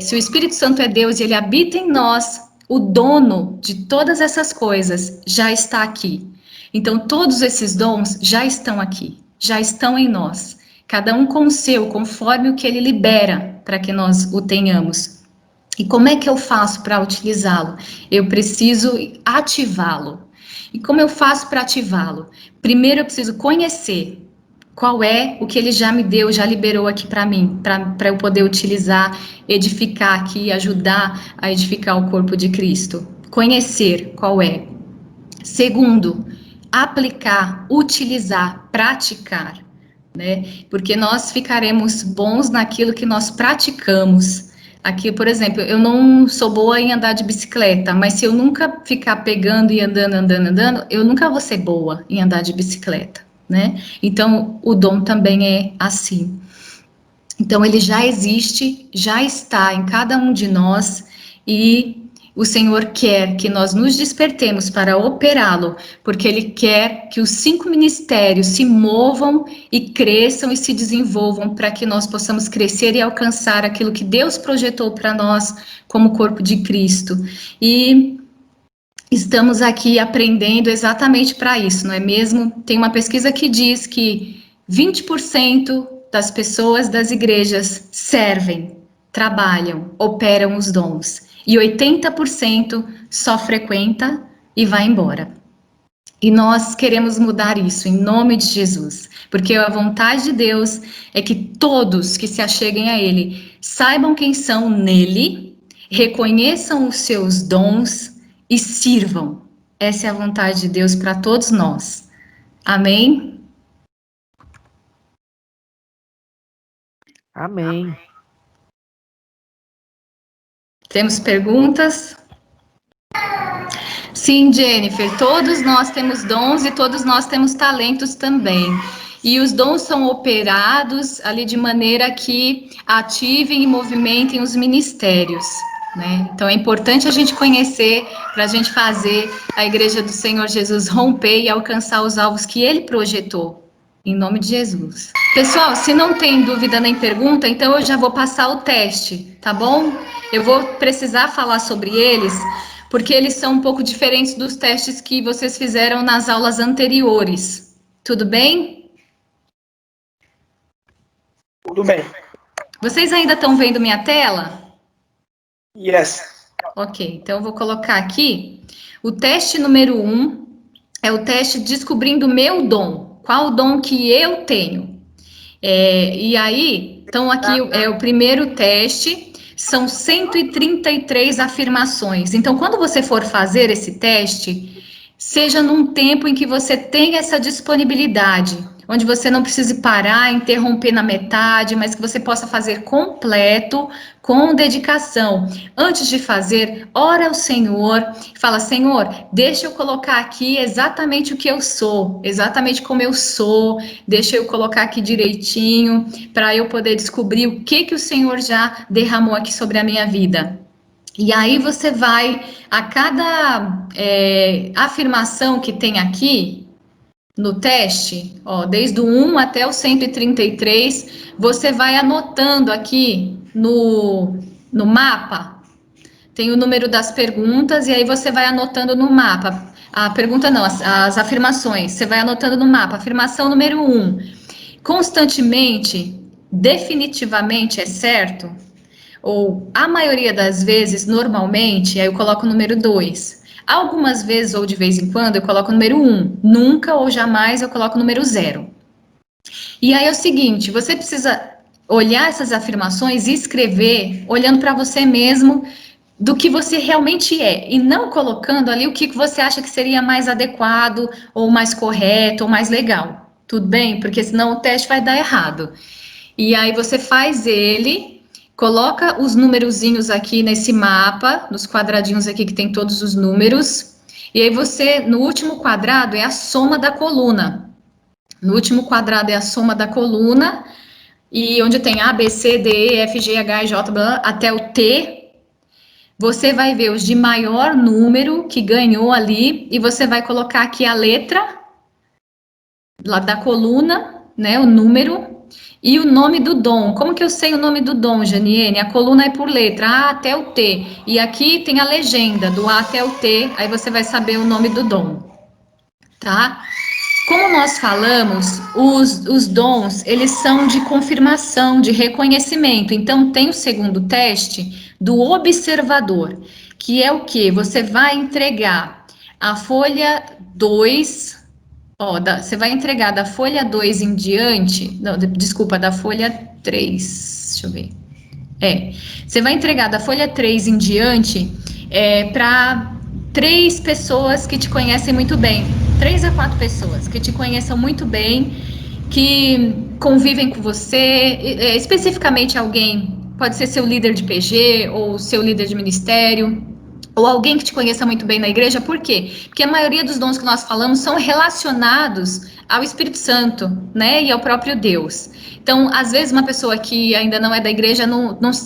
Se o Espírito Santo é Deus e ele habita em nós, o dono de todas essas coisas já está aqui. Então, todos esses dons já estão aqui, já estão em nós. Cada um com o seu, conforme o que ele libera para que nós o tenhamos. E como é que eu faço para utilizá-lo? Eu preciso ativá-lo. E como eu faço para ativá-lo? Primeiro eu preciso conhecer qual é o que ele já me deu, já liberou aqui para mim, para eu poder utilizar, edificar aqui, ajudar a edificar o corpo de Cristo. Conhecer qual é. Segundo, aplicar, utilizar, praticar, né? Porque nós ficaremos bons naquilo que nós praticamos. Aqui, por exemplo, eu não sou boa em andar de bicicleta, mas se eu nunca ficar pegando e andando, eu nunca vou ser boa em andar de bicicleta, né? Então, o dom também é assim. Então, ele já existe, já está em cada um de nós e o Senhor quer que nós nos despertemos para operá-lo, porque Ele quer que os 5 ministérios se movam e cresçam e se desenvolvam para que nós possamos crescer e alcançar aquilo que Deus projetou para nós como corpo de Cristo. E estamos aqui aprendendo exatamente para isso, não é mesmo? Tem uma pesquisa que diz que 20% das pessoas das igrejas servem, trabalham, operam os dons. E 80% só frequenta e vai embora. E nós queremos mudar isso em nome de Jesus, porque a vontade de Deus é que todos que se acheguem a Ele saibam quem são nele, reconheçam os seus dons e sirvam. Essa é a vontade de Deus para todos nós. Amém? Amém. Temos perguntas? Sim, Jennifer, todos nós temos dons e todos nós temos talentos também. E os dons são operados ali de maneira que ativem e movimentem os ministérios, né? Então é importante a gente conhecer para a gente fazer a Igreja do Senhor Jesus romper e alcançar os alvos que Ele projetou. Em nome de Jesus. Pessoal, se não tem dúvida nem pergunta, então eu já vou passar o teste, tá bom? Eu vou precisar falar sobre eles, porque eles são um pouco diferentes dos testes que vocês fizeram nas aulas anteriores. Tudo bem? Tudo bem. Vocês ainda estão vendo minha tela? Yes. Ok, então eu vou colocar aqui. O teste número 1 é o teste descobrindo o meu dom. Qual o dom que eu tenho? E aí, então aqui é o primeiro teste, são 133 afirmações. Então, quando você for fazer esse teste, seja num tempo em que você tenha essa disponibilidade, onde você não precise parar, interromper na metade, mas que você possa fazer completo, com dedicação. Antes de fazer, ora ao Senhor, fala: Senhor, deixa eu colocar aqui exatamente o que eu sou, exatamente como eu sou, deixa eu colocar aqui direitinho, para eu poder descobrir o que o Senhor já derramou aqui sobre a minha vida. E aí você vai, a cada afirmação que tem aqui no teste, ó, desde o 1 até o 133, você vai anotando aqui no mapa, tem o número das perguntas, e aí você vai anotando no mapa. A pergunta não, as afirmações, você vai anotando no mapa. Afirmação número 1, constantemente, definitivamente é certo? Ou a maioria das vezes, normalmente, aí eu coloco o número 2. Algumas vezes ou de vez em quando eu coloco o número 1. Nunca ou jamais eu coloco o número 0. E aí é o seguinte, você precisa olhar essas afirmações e escrever olhando para você mesmo do que você realmente é, e não colocando ali o que você acha que seria mais adequado, ou mais correto, ou mais legal. Tudo bem? Porque senão o teste vai dar errado. E aí você faz ele, coloca os numerozinhos aqui nesse mapa, nos quadradinhos aqui que tem todos os números, e aí você, no último quadrado, é a soma da coluna. No último quadrado é a soma da coluna, e onde tem A, B, C, D, E, F, G, H, I, J, blá, até o T, você vai ver os de maior número que ganhou ali, e você vai colocar aqui a letra lá da coluna, né, o número, e o nome do dom. Como que eu sei o nome do dom, Janiene? A coluna é por letra, A até o T. E aqui tem a legenda, do A até o T, aí você vai saber o nome do dom, tá? Como nós falamos, os dons, eles são de confirmação, de reconhecimento. Então, tem o segundo teste do observador, que é o quê? Você vai entregar a folha 2... você vai entregar da folha 2 em diante, não, desculpa, da folha 3, deixa eu ver. Você vai entregar da folha 3 em diante para 3 pessoas que te conhecem muito bem, 3 a 4 pessoas que te conheçam muito bem, que convivem com você, especificamente alguém, pode ser seu líder de PG ou seu líder de ministério, ou alguém que te conheça muito bem na igreja. Por quê? Porque a maioria dos dons que nós falamos são relacionados ao Espírito Santo, né, e ao próprio Deus. Então, às vezes, uma pessoa que ainda não é da igreja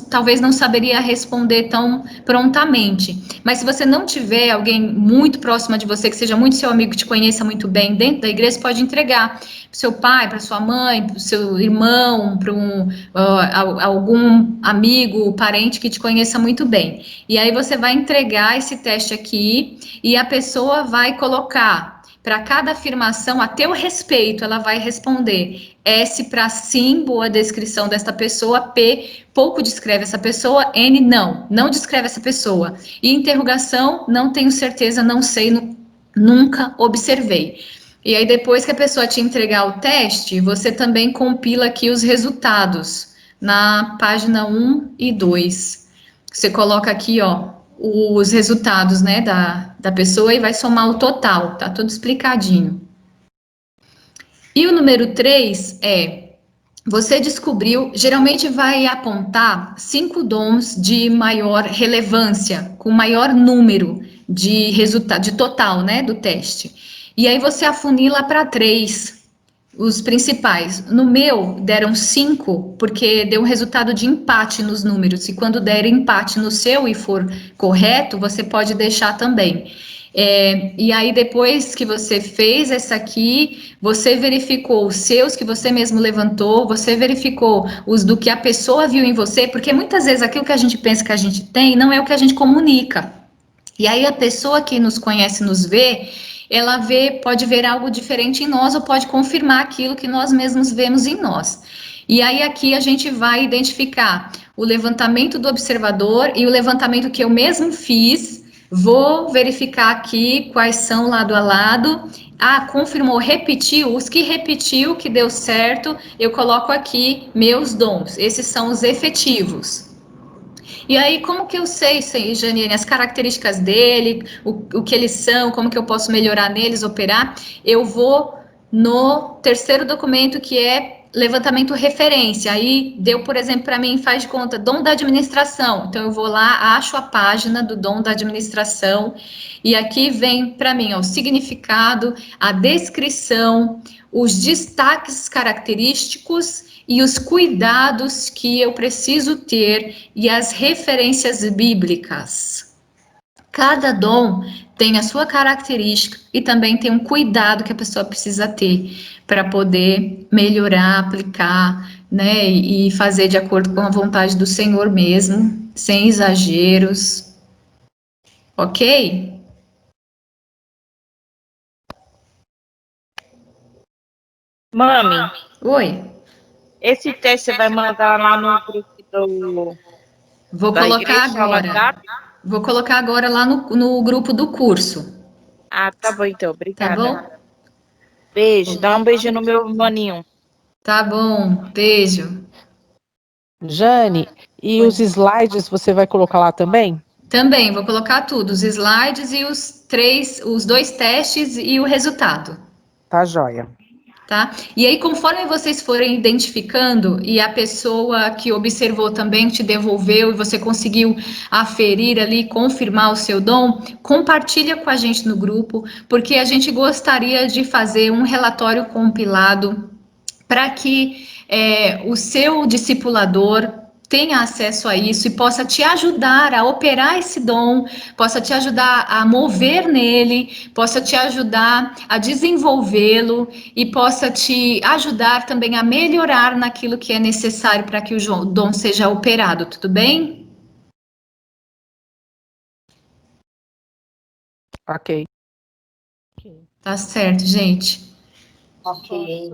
talvez não saberia responder tão prontamente. Mas se você não tiver alguém muito próximo de você, que seja muito seu amigo, que te conheça muito bem dentro da igreja, você pode entregar para o seu pai, para sua mãe, para o seu irmão, para algum amigo, parente que te conheça muito bem. E aí você vai entregar esse teste aqui e a pessoa vai colocar para cada afirmação, a teu respeito, ela vai responder S para sim, boa descrição desta pessoa, P, pouco descreve essa pessoa, N, não descreve essa pessoa. E interrogação, não tenho certeza, não sei, nunca observei. E aí depois que a pessoa te entregar o teste, você também compila aqui os resultados, na página 1 e 2. Você coloca aqui, os resultados, né, da pessoa e vai somar o total, tá tudo explicadinho. E o número 3 você descobriu, geralmente vai apontar 5 dons de maior relevância, com maior número de resultado, de total, né, do teste. E aí você afunila para 3, os principais. No meu, deram 5, porque deu um resultado de empate nos números. E quando der empate no seu e for correto, você pode deixar também. E aí, depois que você fez essa aqui, você verificou os seus que você mesmo levantou, você verificou os do que a pessoa viu em você, porque muitas vezes aquilo que a gente pensa que a gente tem não é o que a gente comunica. E aí a pessoa que nos conhece, nos vê, ela pode ver algo diferente em nós ou pode confirmar aquilo que nós mesmos vemos em nós. E aí aqui a gente vai identificar o levantamento do observador e o levantamento que eu mesmo fiz. Vou verificar aqui quais são lado a lado. Ah, confirmou, repetiu. Os que repetiu, que deu certo, eu coloco aqui meus dons. Esses são os efetivos. E aí, como que eu sei, Janiane, as características dele, o que eles são, como que eu posso melhorar neles, operar? Eu vou no terceiro documento, que é levantamento referência. Aí deu, por exemplo, para mim, faz de conta, dom da administração. Então, eu vou lá, acho a página do dom da administração, e aqui vem para mim ó, o significado, a descrição, os destaques característicos e os cuidados que eu preciso ter e as referências bíblicas. Cada dom tem a sua característica e também tem um cuidado que a pessoa precisa ter para poder melhorar, aplicar, né, e fazer de acordo com a vontade do Senhor mesmo, sem exageros. Ok? Mami, Oi. esse teste você vai mandar lá no grupo Vou da colocar igreja, no agora. WhatsApp? Vou colocar agora lá no grupo do curso, Ah, tá bom então, tá obrigada. bom? Beijo, dá um beijinho no meu maninho. Tá bom, beijo. Jane, e os slides você vai colocar lá também? Também vou colocar tudo, os slides e os dois testes e o resultado, Tá joia. tá? E aí, conforme vocês forem identificando e a pessoa que observou também te devolveu e você conseguiu aferir ali, confirmar o seu dom, compartilha com a gente no grupo, porque a gente gostaria de fazer um relatório compilado para que o seu discipulador tenha acesso a isso e possa te ajudar a operar esse dom, possa te ajudar a mover nele, possa te ajudar a desenvolvê-lo e possa te ajudar também a melhorar naquilo que é necessário para que o dom seja operado, tudo bem? Ok. Tá certo, gente. Ok.